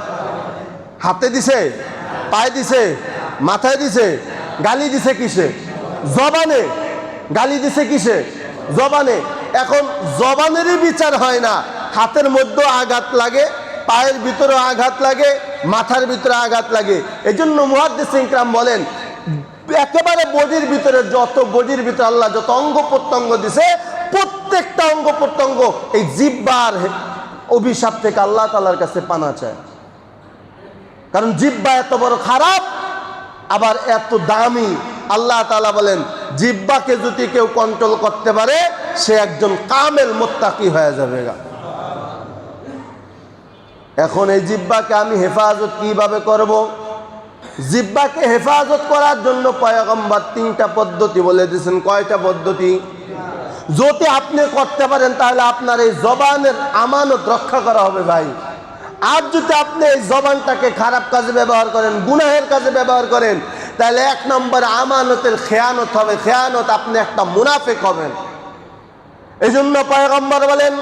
হাতে দিছে, পায়ে দিছে, মাথায় দিছে। গালি দিছে কিসে? জবানে। গালি দিছে কিসে? জবানে। এখন জবানেরই বিচার হয় না, হাতের মধ্যে আঘাত লাগে, পায়ের ভিতরে আঘাত লাগে, মাথার ভিতরে আঘাত লাগে। এই জন্য মুহাদ্দিসিন ইকরাম বলেন, একেবারে বডির ভিতরে, যত বডির ভিতরে আল্লাহ যত অঙ্গ প্রত্যঙ্গ দিছে, প্রত্যেকটা অঙ্গ প্রত্যঙ্গ এই জিহ্বার অভিশাপ থেকে আল্লাহ তাআলার কাছে পানা চায়। কারণ জিহ্বা এত বড় খারাপ, আবার এত দামি। আল্লাহ তাআলা বলেন, জিহ্বাকে যদি কেউ কন্ট্রোল করতে পারে, সে একজন কামেল মুত্তাকি হয়ে যাবে। এখন এই জিহ্বাকে আমি হেফাজত কিভাবে করব? জিহ্বাকে হেফাজত করার জন্য পয়গম্বর 3টা পদ্ধতি বলে দিয়েছেন। কয়টা পদ্ধতি? যদি আপনি করতে পারেন তাহলে আপনার এই জবানের আমানত রক্ষা করা হবে ভাই। আর যদি আপনি এই জবানটাকে খারাপ কাজে ব্যবহার করেন, গুনাহের কাজে ব্যবহার করেন, তাহলে 1 নম্বর আমানতের খেয়ানত হবে। খেয়ানত, আপনি একটা মুনাফিক হবেন। এই জন্য পয়গম্বর বলেন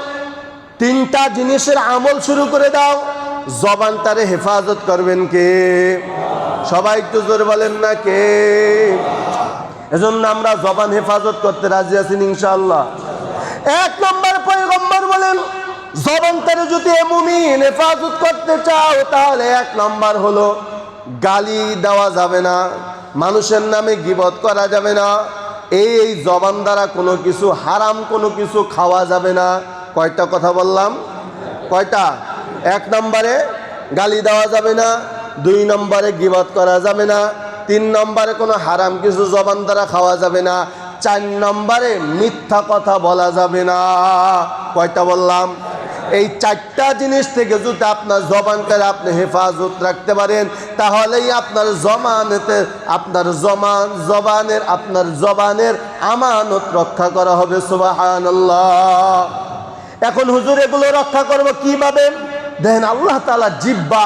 3টা জিনিসের আমল শুরু করে দাও। জবানটারে হেফাজত করবেন কে? সবাই একটু জোরে বলেন না কে? এজন্য আমরা জবান হেফাজত করতে রাজি আছি ইনশাআল্লাহ। 1 নম্বর পয়গম্বর বলেন জবানটারে যদি মুমিন হেফাজত করতে চাও তাহলে 1 নম্বর হলো গালি দেওয়া যাবে না, মানুষের নামে গীবত করা যাবে না, এই জবান দ্বারা কোনো কিছু হারাম কোনো কিছু খাওয়া যাবে না। কয়টা কথা বললাম? কয়টা? 1 নম্বরে গালি দেওয়া যাবে না, 2 নম্বরে গীবত করা যাবে না, 3 নম্বরে কোনো হারাম কিছু জবান দ্বারা খাওয়া যাবে না, 4 নম্বরে মিথ্যা কথা বলা যাবে না। কয়টা বললাম? এই 4টা জিনিস থেকে যদি আপনার জবানটারে আপনি হেফাজত রাখতে পারেন তাহলেই আপনার জবানের আমানত রক্ষা করা হবে। সুবহানাল্লাহ। এখন হুজুর এগুলো রক্ষা করব কিভাবে? দেখেন আল্লাহ তাআলা জিহ্বা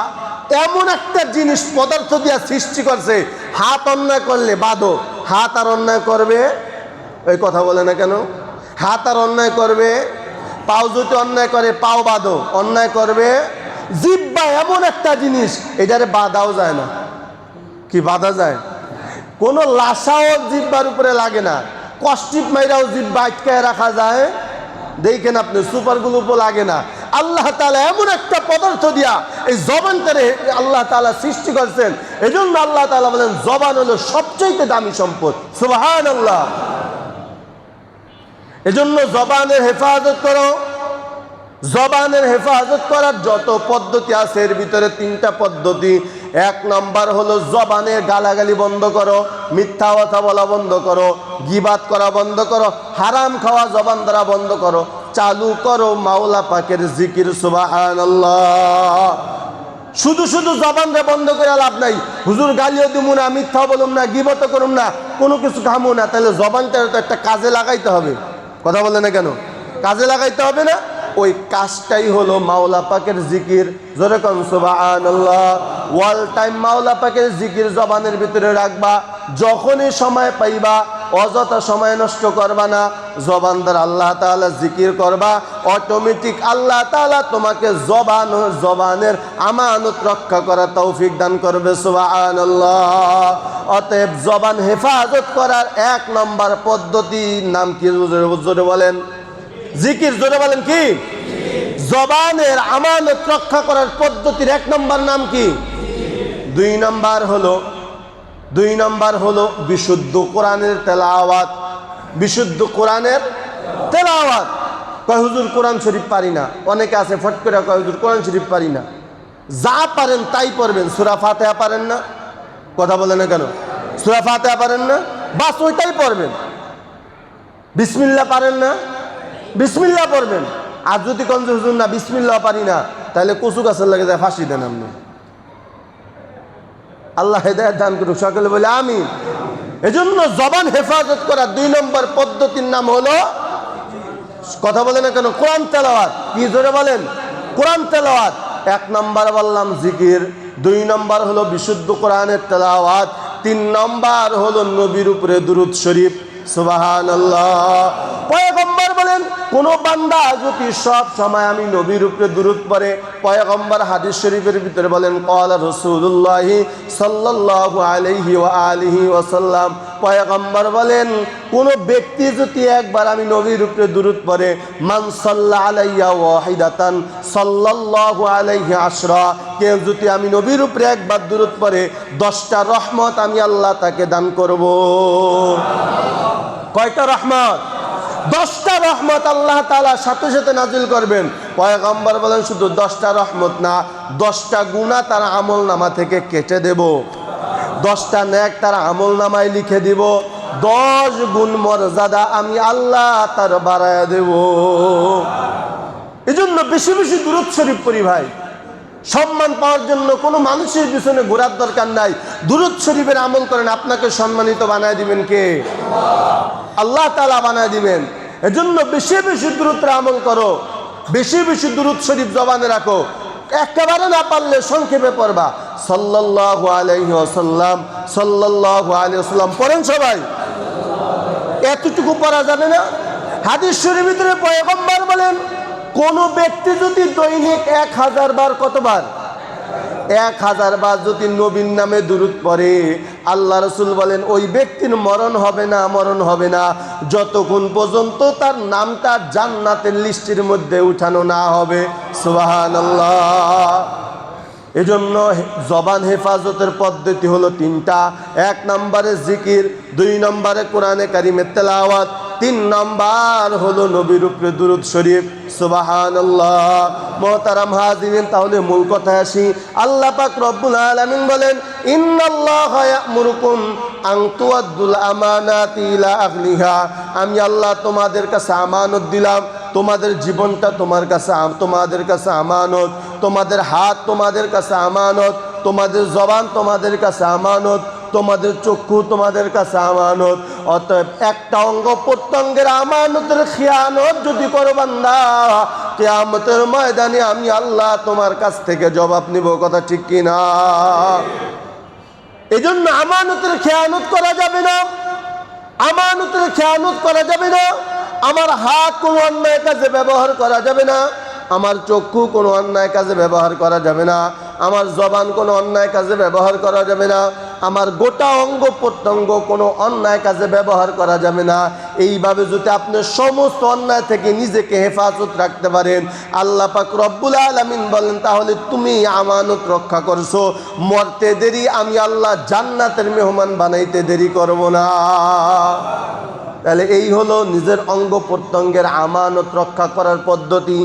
এমন একটা জিনিস পদার্থ দিয়ে সৃষ্টি করছে, হাত অন্যায় করলে বাঁধো, হাত আর অন্যায় করবে, ওই কথা বলে না কেন? হাত আর অন্যায় করবে, পাও যদি অন্যায় করে পাও বাঁধো, অন্যায় করবে। জিহ্বা এমন একটা জিনিস, এটারে বাঁধাও যায় না। কি বাঁধা যায়? কোনো লাশাও জিহ্বার উপরে লাগে না, কষ্টিপ মাইরাও জিহ্বা আটকায় রাখা যায়, দেখেন আপনি, সুপার গ্লুপও লাগে না। আল্লাহ তাআলা এমন একটা পদার্থ দিয়া এই জবানটারে আল্লাহ তাআলা সৃষ্টি করছেন। এজন্য আল্লাহ তাআলা বলেন জবান হলো সবচেয়ে দামি সম্পদ। সুবহানাল্লাহ। এজন্য জবানের হেফাজত করো। জবানের হেফাজত করার যত পদ্ধতি আছে এর ভিতরে 3টা পদ্ধতি। 1 নম্বর হলো জবানের গালাগালি বন্ধ করো, মিথ্যা কথা বলা বন্ধ করো, গীবাত করা বন্ধ করো, হারাম খাওয়া জবান দ্বারা বন্ধ করো, চালু করো মাওলা পাকের জিকির। সুবহানাল্লাহ। শুধু শুধু জবানরে বন্ধ করে লাভ নাই। হুজুর গালিও দিব না, মিথ্যা বলুম না, গীবত করুম না, কোনো কিছু খামো না, তাহলে জবানটা তো একটা কাজে লাগাইতে হবে। কথা বলে না কেন? কাজে লাগাইতে হবে না? ওই কাজটাই হলো মাওলা পাকের জিকির। জোরে কোন সুবহানাল্লাহ। ওয়াল টাইম মাওলা পাকের জিকির জবানের ভিতরে রাখবা। যখনই সময় পাইবা অযথা সময় নষ্ট করবা না, জবান দ্বারা আল্লাহ তাআলা জিকির করবা, অটোমেটিক আল্লাহ তাআলা তোমাকে জবানের আমানত রক্ষা করার তৌফিক দান করবে। সুবহানাল্লাহ। অতএব জবান হেফাজত করার 1 নম্বর পদ্ধতির নাম কি? জোরে বলেন। জিকির। জোরে বলেন কি? জবানের আমানত রক্ষা করার পদ্ধতির 1 নম্বর নাম কি? 2 নম্বর হলো বিশুদ্ধ কোরআনের তেলাওয়াত। বিশুদ্ধ কোরআনের তেলাওয়াত। কয় হুজুর কোরআন শরীফ পারি না। অনেকে আছে ফট করে কয় হুজুর কোরআন শরীফ পারি না। যা পারেন তাই পড়বেন। সূরা ফাতিহা পারেন না? কথা বলে না কেন? সূরা ফাতিহা পারেন না? বাস ওইটাই পড়বেন। বিসমিল্লাহ পারেন না? বিসমিল্লাহ পড়বেন। আর যদি কোন হুজুর না বিসমিল্লাহ পারি না, তাহলে কচু গাছের লাগে যায় ফাঁসি দেন আপনি। আল্লাহ হেদায়েত দান করুক, সকলে বলে আমিন। এজন্য জবান হেফাজত করার 2 নম্বর পদ্ধতির নাম হলো, কথা বলে না কেন, কোরআন তেলাওয়াত। কি? জোরে বলেন। কোরআন তেলাওয়াত। 1 নম্বর বললাম জিকির, 2 নম্বর হলো বিশুদ্ধ কোরআনের তেলাওয়াত, 3 নম্বর হলো নবীর উপরে দুরূদ শরীফ। সুবহানাল্লাহ। পয়গম্বর বলেন কোন বান্দা যদি সব সময় আমি নবীর উপরে দুরূদ পড়ে, পয়গম্বর হাদিস শরীফের ভিতরে বলেন ক্বালা রাসূলুল্লাহ সাল্লাল্লাহু আলাইহি ওয়া আলিহি ওয়াসাল্লাম, পয়গম্বর বলেন কোন ব্যক্তি যদি একবার আমি নবীর উপরে দুরূদ পড়ে, মান সাল্লা আলাইয়া ওয়াহিদাতান সাল্লাল্লাহু আলাইহি আশরা, কেউ যদি আমি নবীর উপরে একবার দুরূদ পড়ে 10টা রহমত আমি আল্লাহ তাকে দান করব। কয়টা রহমত? 10টা রহমত আল্লাহ তাআলা সাথে সাথে নাজিল করবেন। পয়গম্বর বলেন শুধু 10টা রহমত না, 10টা গুনাহ তার আমলনামা থেকে কেটে দেব, 10টা নেক তার আমলনামায় লিখে দিব, 10 গুণ মর্যাদা আমি আল্লাহ তার বাড়ায়া দেব। এজন্য বেশি বেশি দুরূদ শরীফ পড়ি ভাই। সম্মান পাওয়ার জন্য কোনো মানুষের পিছনে ঘোরার দরকার নাই। দুরূদ শরীফের আমল করেন, আপনাকে সম্মানিত বানায় দিবেন কে? আল্লাহ তাআলা বানায় দিবেন। এজন্য বেশি বেশি দুরূদের আমল করো, বেশি বেশি দুরূদ শরীফ জবানে রাখো। একেবারে না পারলে সংক্ষেপে পড়বা সাল্লাল্লাহু আলাইহি ওয়াসাল্লাম, সাল্লাল্লাহু আলাইহি ওয়াসাল্লাম পড়েন সবাই। এতটুকু পড়া যাবে না? হাদিস শরীফের ভিতরে পয়গম্বর বলেন, কোন ব্যক্তি যদি দৈনিক 1000 বার, কতবার? 1000 বার যদি নবীর নামে দুরূদ পড়ে, আল্লাহ রাসূল বলেন ওই ব্যক্তির মরণ হবে না, মরণ হবে না যতক্ষণ পর্যন্ত তার নামটা জান্নাতের লিস্টের মধ্যে উঠানো না হবে। সুবহানাল্লাহ। এজন্য জবান হেফাজতের পদ্ধতি হলো 3টা। 1 নম্বরে জিকির, 2 নম্বরে কোরআনে কারিমের তেলাওয়াত, 3 নম্বর হলো নবীর উপরে দুরূদ শরীফ। সুবহানাল্লাহ। মুহতারাম হাজিরিন, তাহলে মূল কথায় আসি। আল্লাহ পাক রব্বুল আলামিন বলেন, ইন্নাল্লাহা ইয়া'মুরুকুম আন তুআদ্দুল আমানাতি ইলা আহলিহা। আমি আল্লাহ তোমাদের কাছে আমানত দিলাম, তোমাদের জীবনটা তোমাদের কাছে আমানত, তোমাদের হাত তোমাদের কাছে আমানত, তোমাদের জবান তোমাদের কাছে আমানত, তোমাদের চক্ষু তোমাদের কাছে আমানত। অতএব একটা অঙ্গ প্রত্যঙ্গের আমানতের খিয়ানত যদি করো বান্দা, কিয়ামতের ময়দানে আমি আল্লাহ তোমার কাছ থেকে জবাব নিব। কথা ঠিক কি না? এজন্য আমানতের খেয়ানত করা যাবে না, আমানতের খেয়ানত করা যাবে না। আমার হাত কোনো অন্যায় কাজে ব্যবহার করা যাবে না, আমার চক্ষু কোনো অন্যায় কাজে ব্যবহার করা যাবে না, আমার জবান কোনো অন্যায় কাজে ব্যবহার করা যাবে না, আমার গোটা অঙ্গ প্রত্যঙ্গ কোনো অন্যায় কাজে ব্যবহার করা যাবে না। এইভাবে যদি আপনি সমস্ত অন্যায় থেকে নিজেকে হেফাজত রাখতে পারেন, আল্লাহ পাক রব্বুল আলামিন বলেন, তাহলে তুমি আমানত রক্ষা করছো। মরতে দেরি, আমি আল্লাহ জান্নাতের মেহমান বানাইতে দেরি করব না। তাহলে এই হলো নিজের অঙ্গ প্রত্যঙ্গের আমানত রক্ষা করার পদ্ধতি।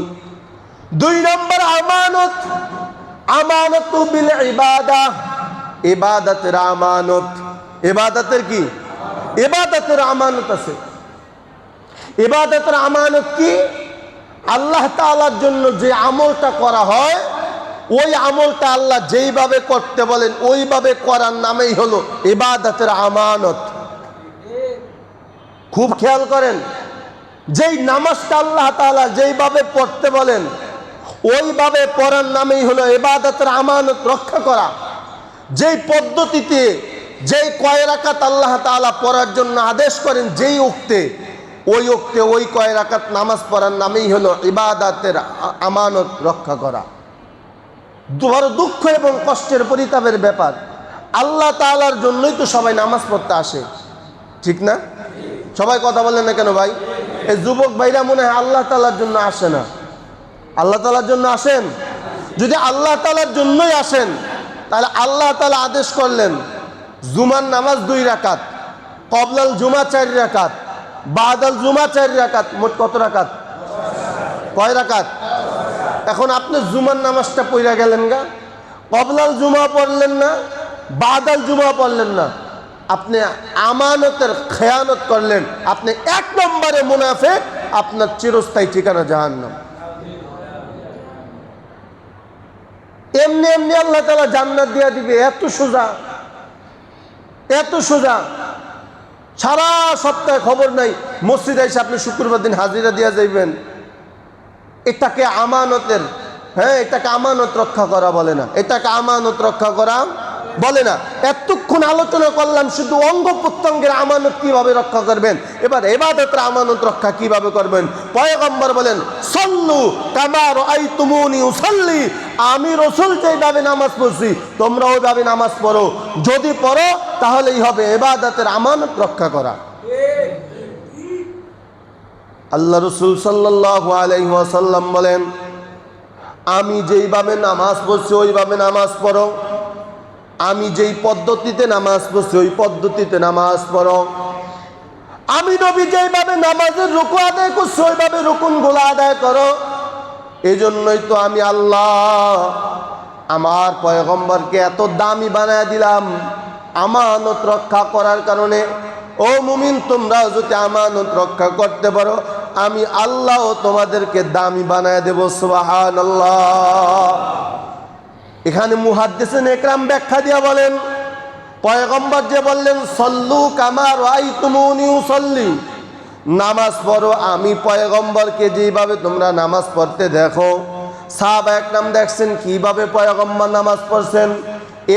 2 নম্বর আমানত, আমানত বিল ইবাদা, ইবাদতের আমানত। ইবাদতের কি? ইবাদতের আমানত আছে। ইবাদতের আমানত কি? আল্লাহ তাআলার জন্য যে আমলটা করা হয়, ওই আমলটা আল্লাহ যেইভাবে করতে বলেন ওইভাবে করার নামেই হলো ইবাদতের আমানত। খুব খেয়াল করেন, যেই নামাজটা আল্লাহ তাআলা যেইভাবে পড়তে বলেন ওইভাবে পড়ার নামেই হলো ইবাদতের আমানত রক্ষা করা। যেই পদ্ধতিতে, যেই কয় রাকাত আল্লাহ তাআলা পড়ার জন্য আদেশ করেন, যেই ওক্তে ওই কয় রাকাত নামাজ পড়ার নামেই হলো ইবাদতের আমানত রক্ষা করা। বড় দুঃখ এবং কষ্টের পরিতাপের ব্যাপার, আল্লাহ তাআলার জন্যই তো সবাই নামাজ পড়তে আসে, ঠিক না? সবাই কথা বলেন না কেন ভাই? এই যুবক ভাইরা মনে হয় আল্লাহ তাআলার জন্য আসে না। আল্লাহ তাআলার জন্য আসেন। যদি আল্লাহ তাআলার জন্যই আসেন, তাহলে আল্লাহ তাআলা আদেশ করলেন জুমার নামাজ 2 রাকাত, কবলাল জুমা 4 রাকাত, বাদাল জুমা 4 রাকাত, মোট কত রাকাত? কয় রাকাত? এখন আপনি জুমার নামাজটা পড়া গেলেন গা, কবলাল জুমা পড়লেন না, বাদাল জুমা পড়লেন না, আপনি আমানতের খেয়ানত করলেন। আপনি 1 নম্বরে মুনাফিক, আপনার চিরস্থায়ী ঠিকানা জাহান্নাম। এমনি এমনি আল্লাহ তাআলা জান্নাত দিয়া দিবে, এত সোজা, এত সোজা। সারা সপ্তাহে খবর নাই, মসজিদে এসে আপনি শুক্রবার দিন হাজিরা দিয়া যাইবেন। এটাকে আমানতের, এটাকে আমানত রক্ষা করা বলে না, এটাকে আমানত রক্ষা করা বলে না। এতক্ষণ আলোচনা করলাম শুধু অঙ্গ প্রত্যঙ্গের আমানত কিভাবে রক্ষা করবেন, এবার ইবাদতের আমানত রক্ষা কিভাবে করবেন। পয়গম্বর বলেন, সল্লু কামা রাআইতুমুনি উসাল্লি, আমি রাসূল যেভাবে নামাজ পড়ছি তোমরা ওইভাবে নামাজ পড়ো। যদি পড়ো তাহলেই হবে ইবাদতের আমানত রক্ষা করা। আল্লাহ রাসূল সাল্লাল্লাহু আলাইহি ওয়াসাল্লাম বলেন, আমি যেইভাবে নামাজ পড়ছি ওইভাবে নামাজ পড়ো, আমি যেই পদ্ধতিতে নামাজ পড়ছি ওই পদ্ধতিতে নামাজ পড়ো। আমি নবী যেইভাবে নামাজের রুকু আদায় করছি ওইভাবে রুকুনগুলো আদায় করো। এই জন্যই তো আমি আল্লাহ আমার পয়গম্বরকে এত দামি বানায় দিলাম আমানত রক্ষা করার কারণে। ও মুমিন, তোমরাও যদি আমানত রক্ষা করতে পারো, আমি আল্লাহ তোমাদেরকে দামি বানায় দেব। সুবহানাল্লাহ। এখানে মুহাদ্দিসিন ইকরাম ব্যাখ্যা দিয়া বলেন, পয়গম্বর যে বললেন সল্লু কামা রাআইতুমুনি উসাল্লি, নামাজ পড়ো আমি পয়গম্বরকে যেভাবে তোমরা নামাজ পড়তে দেখো। সাহাবা একরাম দেখছেন কিভাবে পয়গম্বর নামাজ পড়ছেন,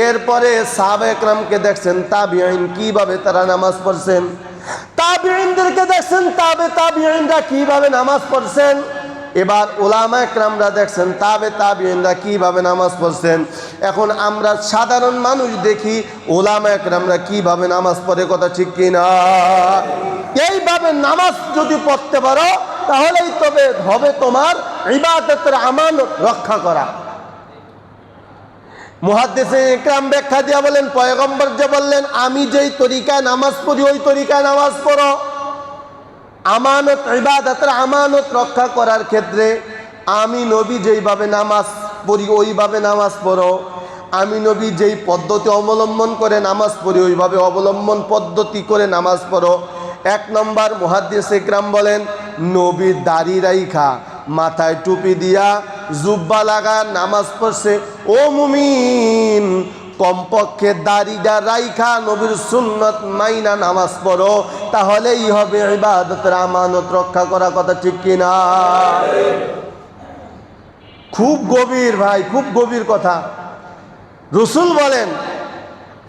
এরপরে সাহাবা একরামকে দেখছেন তাবিঈন কিভাবে তারা নামাজ পড়ছেন, তাবিঈনদেরকে দেখছেন তাবিঈনরা কিভাবে নামাজ পড়ছেন, এবার উলামা একরামরা দেখছেন তাবিঈনরা কিভাবে নামাজ পড়ছেন। এখন আমরা সাধারণ মানুষ দেখি উলামা একরামরা কিভাবে নামাজ পড়ে, কথা ঠিক কিনা? এইভাবে নামাজ যদি পড়তে পারো তাহলেই তবে হবে তোমার ইবাদতের আমানত রক্ষা করা। মুহাদ্দিসিন ইকরাম ব্যাখ্যা দিয়া বলেন, পয়গম্বর যে বললেন আমি যেই তরিকায় নামাজ পড়ি ওই তরিকায় নামাজ পড়ো। আমানত, ইবাদতের আমানত রক্ষা করার ক্ষেত্রে আমি নবী যেইভাবে নামাজ পড়ি ওইভাবে নামাজ পড়ো। আমি নবী যেই পদ্ধতি অবলম্বন করে নামাজ পড়ি ওইভাবে অবলম্বন পদ্ধতি করে নামাজ পড়ো। এক নম্বর মুহাদ্দিস ইকরাম বলেন, নবী দাড়ি রাইখা মাথায় টুপি দিয়া জুব্বা লাগা নামাজ পড়ছে। ও মুমিন, কমপক্ষে দাড়িটা রাইখা নবীর সুন্নত মাইনা নামাজ পড়ো, তাহলেই হবে ইবাদতের আমানত রক্ষা করা, কথা ঠিক কিনা? খুব গভীর ভাই, খুব গভীর কথা। রসুল বলেন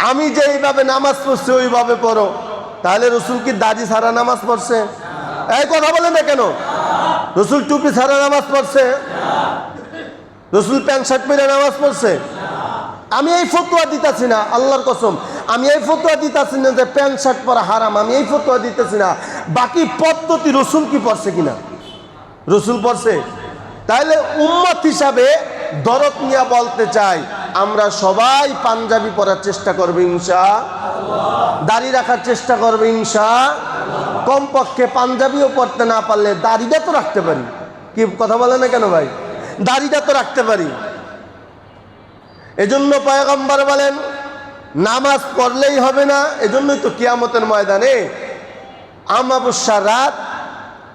আমি যেইভাবে নামাজ পড়ছি ওইভাবে পড়ো, তাহলে রসুল কি দাড়ি ছাড়া নামাজ পড়ছে? এই কথা বলে না কেন? রসুল টুপি ছাড়া নামাজ পড়ছে? রসুল প্যান্ট শার্ট পরে নামাজ পড়ছে? আমি এই ফতোয়া দিতেছি না, আল্লাহর কসম আমি এই ফতোয়া দিতেছি না যে প্যান্ট শার্ট পরা হারাম, আমি এই ফতোয়া দিতেছি না। বাকি পদ্ধতি রসুল কি পড়ছে কিনা? রসুল পড়ছে। তাইলে উম্মত হিসাবে দরদ নিয়ে বলতে চাই, আমরা সবাই পাঞ্জাবি পরার চেষ্টা করবো ইনশাআল্লাহ, দাড়ি রাখার চেষ্টা করবো ইনশাআল্লাহ। কমপক্ষে পাঞ্জাবিও পড়তে না পারলে দাড়িটা তো রাখতে পারি। কি কথা বলে না কেন ভাই? দাড়িটা তো রাখতে পারি। এজন্য পয়গম্বর বলেন নামাজ পড়লেই হবে না। এজন্যই তো কিয়ামতের ময়দানে আমাবস্যার রাত,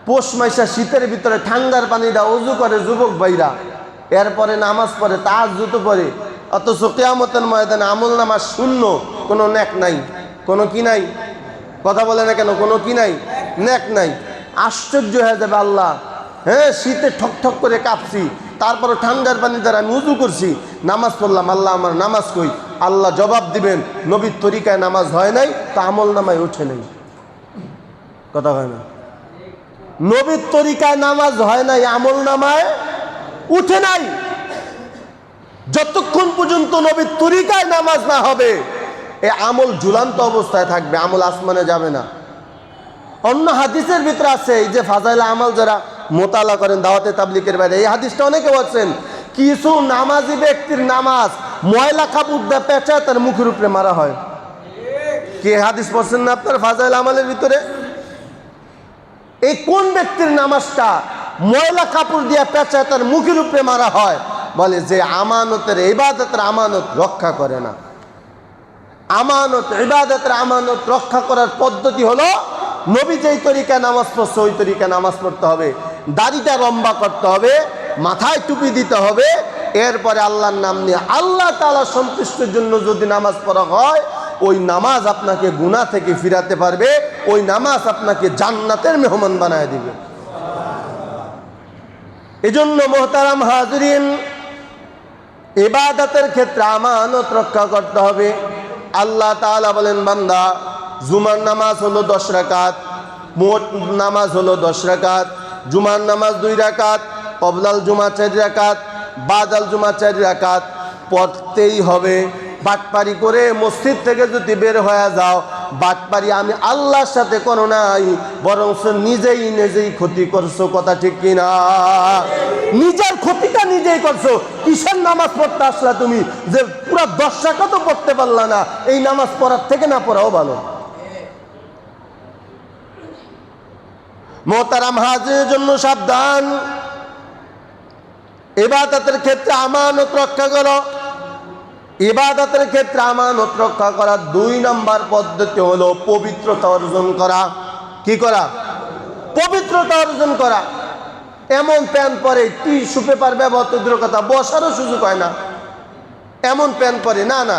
পৌষ মাইশা শীতের ভিতরে ঠান্ডার পানিটা ওযু করে যুবক ভাইরা, এরপরে নামাজ পড়ে, তাহাজ্জুদ পড়ে, অথচ কিয়ামতের ময়দানে আমল নামাজ শূন্য, কোনো নেক নাই, কোনো কি নাই? কথা বলে না কেন? কোনো কি নাই? নেক নাই। আশ্চর্য হয়ে যাবে আল্লাহ, হ্যাঁ শীতে ঠক ঠক করে কাঁপছি, তারপরে ঠান্ডার পানি দ্বারা আমি উযু করছি, নামাজ পড়লাম, আল্লাহ আমার নামাজ কই? আল্লাহ জবাব দিবেন নবীর তরিকায় নামাজ হয় নাই, তা আমল নামায় ওঠে নাই। কথা হয় না? নবীর তরিকায় নামাজ হয় নাই, আমল নামায় উঠে নাই। যতক্ষণ পর্যন্ত নবীর তরিকায় নামাজ না হবে এই আমল ঝুলান্ত অবস্থায় থাকবে, আমল আসমানে যাবে না। অন্য হাদিসের ভিতরে আছে এই যে ফাজাইল আমল যারা মোতালা করেন দাওয়াতে তাবলীগের বাইরে, এই হাদিসটা অনেকে বলছেন কিছু নামাজি ব্যক্তির নামাজ ময়লা কাপড় দিয়ে পেঁচায় তার মুখের উপরে মারা হয়। কি হাদিস পড়ছেন না আপনার ফাজাইল আমলের ভিতরে? এই কোন ব্যক্তির নামাজটা ময়লা কাপড় দিয়ে পেঁচায় তার মুখের উপরে মারা হয়? বলে যে আমানতের ইবাদতের আমানত রক্ষা করে না। আমানত, ইবাদতের আমানত রক্ষা করার পদ্ধতি হলো নবী যেই তরিকায় নামাজ পড়ছে ওই তরিকায় নামাজ পড়তে হবে, দাড়িটা লম্বা করতে হবে, মাথায় টুপি দিতে হবে, এরপরে আল্লাহর নাম নিয়ে আল্লাহ তাআলা সন্তুষ্টির জন্য যদি নামাজ পড়া হয় ওই নামাজ আপনাকে গুনাহ থেকে ফিরাতে পারবে, ওই নামাজ আপনাকে জান্নাতের মেহমান বানায় দিবে। এজন্য মোহতারাম হাজরিন, ইবাদতের ক্ষেত্রে আমানত রক্ষা করতে হবে। আল্লাহ তাআলা বলেন বান্দা জুমার নামাজ হলো 10 রাকাত, মোট নামাজ হলো 10 রাকাত, জুমার নামাজ 2 রাকাত, কবলাল জুমা 4 রাকাত, বাদাল জুমা 4 রাকাত পড়তেই হবে। বাটপারি করে মসজিদ থেকে যদি বের হয়ে যাও, বাটপারি আমি আল্লাহর সাথে করো নাই, বরং নিজেই নিজেই ক্ষতি করছো, কথা ঠিক কিনা? নিজের ক্ষতিটা নিজেই করছো। কিসের নামাজ পড়তে আসলা তুমি যে পুরো 10 রাকাতও পড়তে পারলা না? এই নামাজ পড়ার থেকে না পড়াও ভালো। মোহতারাম হাজিরের জন্য সাবধান, ইবাদতের ক্ষেত্রে আমানত রক্ষা করো। ইবাদতের ক্ষেত্রে আমানত রক্ষা করার 2 নম্বর পদ্ধতি হলো পবিত্রতা অর্জন করা। কি করা? পবিত্রতা অর্জন করা। এমন প্যান্ট পরে টিস্যু পেপার ব্যবহার তো দূরের কথা, বসারও সুযোগ হয় না। এমন প্যান্ট পরে, না না,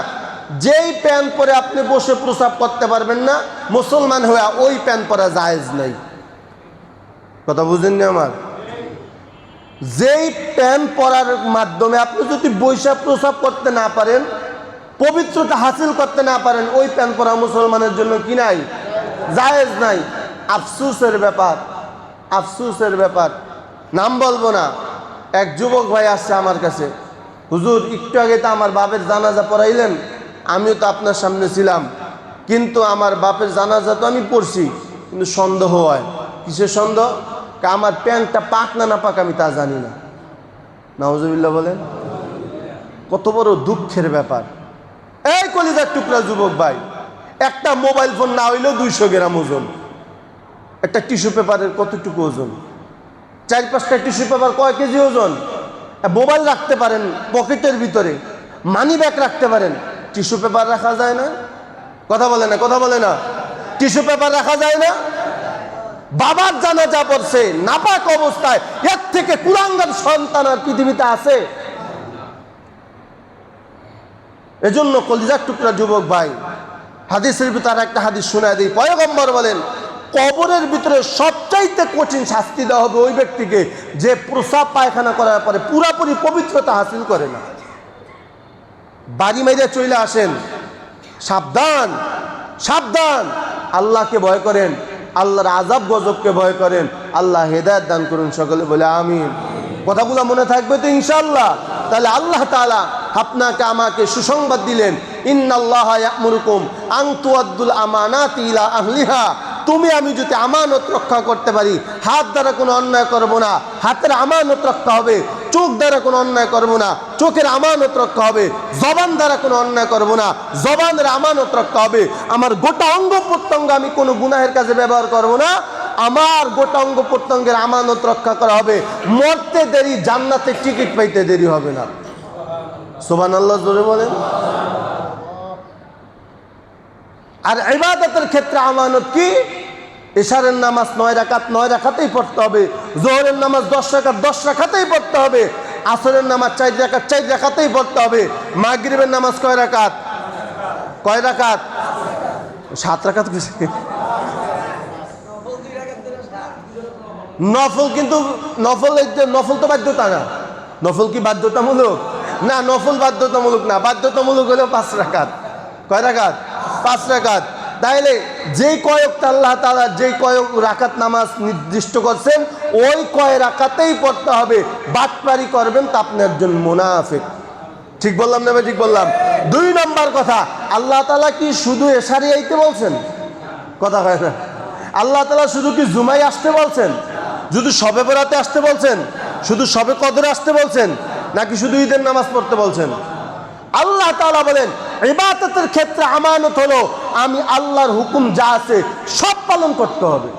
যেই প্যান্ট পরে আপনি বসে প্রস্রাব করতে পারবেন না, মুসলমান হয়ে ওই প্যান্ট পরা জায়েজ নাই। কথা বুঝেননি আমার? যেই প্যান্ট পরার মাধ্যমে আপনি যদি বৈশাখ প্রস্রাব করতে না পারেন, পবিত্রতা হাসিল করতে না পারেন, ওই প্যান্ট পরা মুসলমানের জন্য কি নাই? জায়েজ নাই। আফসুসের ব্যাপার, আফসুসের ব্যাপার, নাম বলবো না। এক যুবক ভাই আসছে আমার কাছে, হুজুর একটু আগে তো আমার বাপের জানাজা পড়াইলেন, আমিও তো আপনার সামনে ছিলাম, কিন্তু আমার বাপের জানাজা তো আমি পড়ছি, কিন্তু সন্দেহ হয়। কিসের সন্দেহ? আমার প্যান্টটা পাক না না পাক আমি তা জানি না। নাউজুবিল্লাহ বলেন। কত বড় দুঃখের ব্যাপার। এই কলিজার টুকরা যুবক ভাই, একটা মোবাইল ফোন না হইলেও 200 গ্রাম ওজন। একটা টিস্যু পেপারের কতটুকু ওজন? 4-5টা টিস্যু পেপার কয় কেজি ওজন? মোবাইল রাখতে পারেন পকেটের ভিতরে, মানি ব্যাগ রাখতে পারেন, টিস্যু পেপার রাখা যায় না? কথা বলে না, কথা বলে না। টিস্যু পেপার রাখা যায় না? বাবার জানাজা পড়ছে নাপাক অবস্থায়, এর থেকে কুলাঙ্গার সন্তান আর পৃথিবীতে আছে? এজন্য কলিজার টুকরা যুবক ভাই, হাদিসের ভিতরে একটা হাদিস শোনায় দিই। পয়গম্বর বলেন, কবরের ভিতরে সবচাইতে কঠিন শাস্তি দেওয়া হবে ওই ব্যক্তিকে যে প্রস্রাব পায়খানা করার পরে পুরাপুরি পবিত্রতা হাসিল করে না। বাড়ি মেরে চলে আসেন, সাবধান সাবধান, আল্লাহকে ভয় করেন, আল্লাহর আযাব গজবকে ভয় করেন। আল্লাহ হেদায়েত দান করুন, সকলে বলে আমিন। কথাগুলো মনে থাকবে তো ইনশাআল্লাহ? তাহলে আল্লাহ তাআলা আপনাকে আমাকে সুসংবাদ দিলেন, ইন্নাল্লাহা ইয়া'মুরুকুম আন তুআদ্দুল আমানাতি ইলা আহলিহা। তুমি আমি যদি আমানত রক্ষা করতে পারি, হাত দ্বারা কোনো অন্যায় করব না, হাতের আমানত রক্ষা হবে। চোখ দ্বারা কোনো অন্যায় করব না, চোখের আমানত রক্ষা হবে। জবান দ্বারা কোনো অন্যায় করব না, জবানের আমানত রক্ষা হবে। আমার গোটা অঙ্গ প্রত্যঙ্গ আমি কোনো গুনাহের কাজে ব্যবহার করব না, আমার গোটা অঙ্গ প্রত্যঙ্গের আমানত রক্ষা করা হবে। মরতে দেরি, জান্নাতের টিকিট পাইতে দেরি হবে না। সুবহানাল্লাহ জোরে বলেন। আর ইবাদতের ক্ষেত্রে আমানত কি? ইশারের নামাজ 9 রাকাত 9 রাকাতেই পড়তে হবে, যোহরের নামাজ 10 রাকাত 10 রাকাতেই পড়তে হবে, আসরের নামাজ 4 রাকাত 4 রাকাতেই পড়তে হবে, মাগরিবের নামাজ কয় রাকাত? কয় রাকাত? 7 রাকাত। নফল, কিন্তু নফল তো বাধ্যতা না। নফল কি বাধ্যতামূলক? না, নফল বাধ্যতামূলক না, বাধ্যতামূলক হলো 5 রাকাত। কয় রাকাত? 5 রাকাত। তাইলে যেই কয়েকটা আল্লাহ তাআলা যেই কয়েক রাকাত নামাজ নির্দিষ্ট করছেন, ওই কয় রাকাতেই পড়তে হবে। বাটপারি করবেন তা আপনি একজন মুনাফিক। ঠিক বললাম না? ঠিক বললাম। 2 নম্বর কথা, আল্লাহ তাআলা কি শুধু এশারি আইতে বলছেন? কথা হয় না। আল্লাহ তাআলা শুধু কি জুমায় আসতে বলছেন? শুধু শবে বরাতে আসতে বলছেন? শুধু শবে কদরে আসতে বলছেন? নাকি শুধু ঈদের নামাজ পড়তে বলছেন? আল্লাহ তাআলা বলেন, ইবাদতের ক্ষেত্রে আমানত হলো আমি আল্লাহর হুকুম যা আছে সব পালন করতে হবে।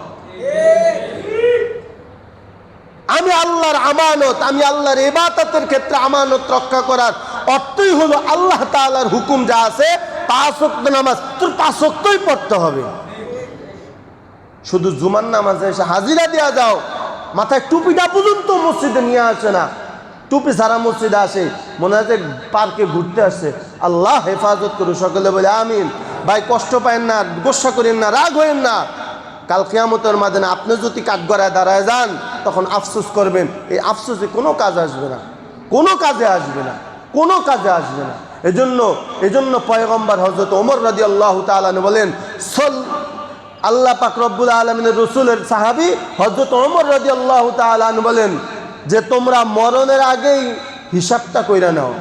আমি আল্লাহর আমানত, আমি আল্লাহর ইবাদতের ক্ষেত্রে আমানত রক্ষা করার অর্থই হলো আল্লাহ তাআলার হুকুম যা আছে 5 ওয়াক্ত নামাজ তোর 5 ওয়াক্তই পড়তে হবে। শুধু জুমার নামাজে এসে হাজিরা দেওয়া যাও, মাথায় টুপিটা পর্যন্ত মসজিদে নিয়ে আসে না, টুপি সারা মসজিদে আসে, মনে হয় পার্কে ঘুরতে আসছে। আল্লাহ হেফাজত করুন, সকলে বলে আমিন। ভাই কষ্ট পায়েন না, গোসা করেন না, রাগ হয়েন না। কাল কিয়ামতের মাঝে আপনি যদি কাঠগড়ায় দাঁড়ায় যান, তখন আফসোস করবেন। এই আফসোসে কোনো কাজ আসবে না, কোনো কাজে আসবে না, কোনো কাজে আসবে না। এজন্য পয়গম্বর হযরত ওমর রাদিয়াল্লাহু তাআলা বলেন, আল্লাহ পাক রব্বুল আলামিনের রাসূলের সাহাবী হযরত ওমর রাদিয়াল্লাহু তাআলা বলেন যে তোমরা মরণের আগেই হিসাবটা কইরা নাও।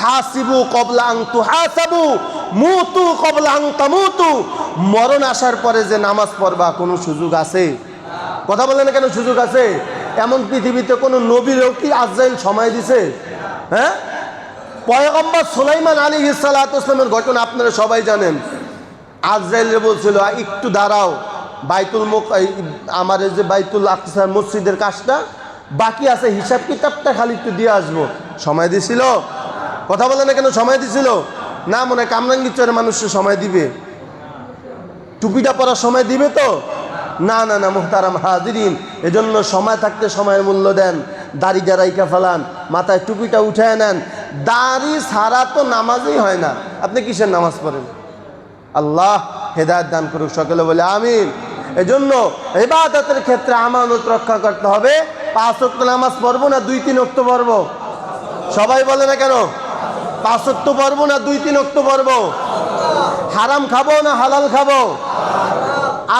হাসিবু ক্বাবলা আন তুহাসাবু, মুতু ক্বাবলা আন তামুতু। মরণ আসার পরে যে নামাজ পড়বা কোনো সুযোগ আছে? কথা বলেন না কেন? সুযোগ আছে? এমন পৃথিবীতে কোনো নবীরও কি আজরাইল সময় দিছে? হ্যাঁ, পয়গম্বর সুলাইমান আলাইহিস সালাতু ওয়াস সালামের ঘটনা আপনারা সবাই জানেন। আজরাইল বলছিল একটু দাঁড়াও, আমার যে বাইতুল আকসার মসজিদের কাজটা বাকি আছে, হিসাব কিতাবটা খালি একটু দিয়ে আসবো। সময় দিছিল? কথা বলে না কেন? সময় দিছিল না? মনে হয় কামরাঙ্গীরচরের মানুষের সময় দিবে? টুপিটা পরার সময় দিবে তো? না না না মুহতারাম হাজিরিন, এজন্য সময় থাকতে সময়ের মূল্য দেন। দাড়ি রাইখা ফেলান, মাথায় টুপিটা উঠায় নেন, দাড়ি ছাড়া তো নামাজই হয় না, আপনি কিসের নামাজ পড়েন? আল্লাহ হেদায়েত দান করুক, সকলে বলে আমিন। এজন্য ইবাদতের ক্ষেত্রে আমানত রক্ষা করতে হবে। 5 ওয়াক্ত নামাজ পড়বো না 2-3 ওয়াক্ত পড়বো? সবাই বলে না কেন? 5 ওয়াক্ত পড়বো না 2-3 ওয়াক্ত পড়বো? হারাম খাবো না হালাল খাবো?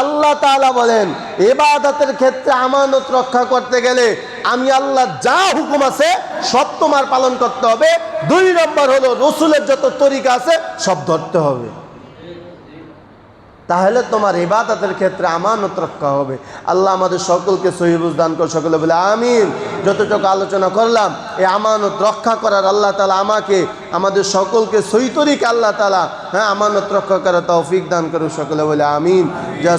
আল্লাহ তাআলা বলেন ইবাদতের ক্ষেত্রে আমানত রক্ষা করতে গেলে আমি আল্লাহ যা হুকুম আছে সব তোমার পালন করতে হবে। 2 নম্বর হলো রসুলের যত তরিকা আছে সব ধরতে হবে, তাহলে তোমার ইবাদতের ক্ষেত্রে আমানত রক্ষা হবে। আল্লাহ আমাদের সকলকে সহি বুঝ দান করে, সকলে বলে আমিন। যতটুকু আলোচনা করলাম এই আমানত রক্ষা করার আল্লাহ তাআলা আমাকে আমাদের সকলকে সহি তরিকা আল্লাহ তাআলা আমানত রক্ষা করার তৌফিক দান করুক, সকলে বলে আমিন। যা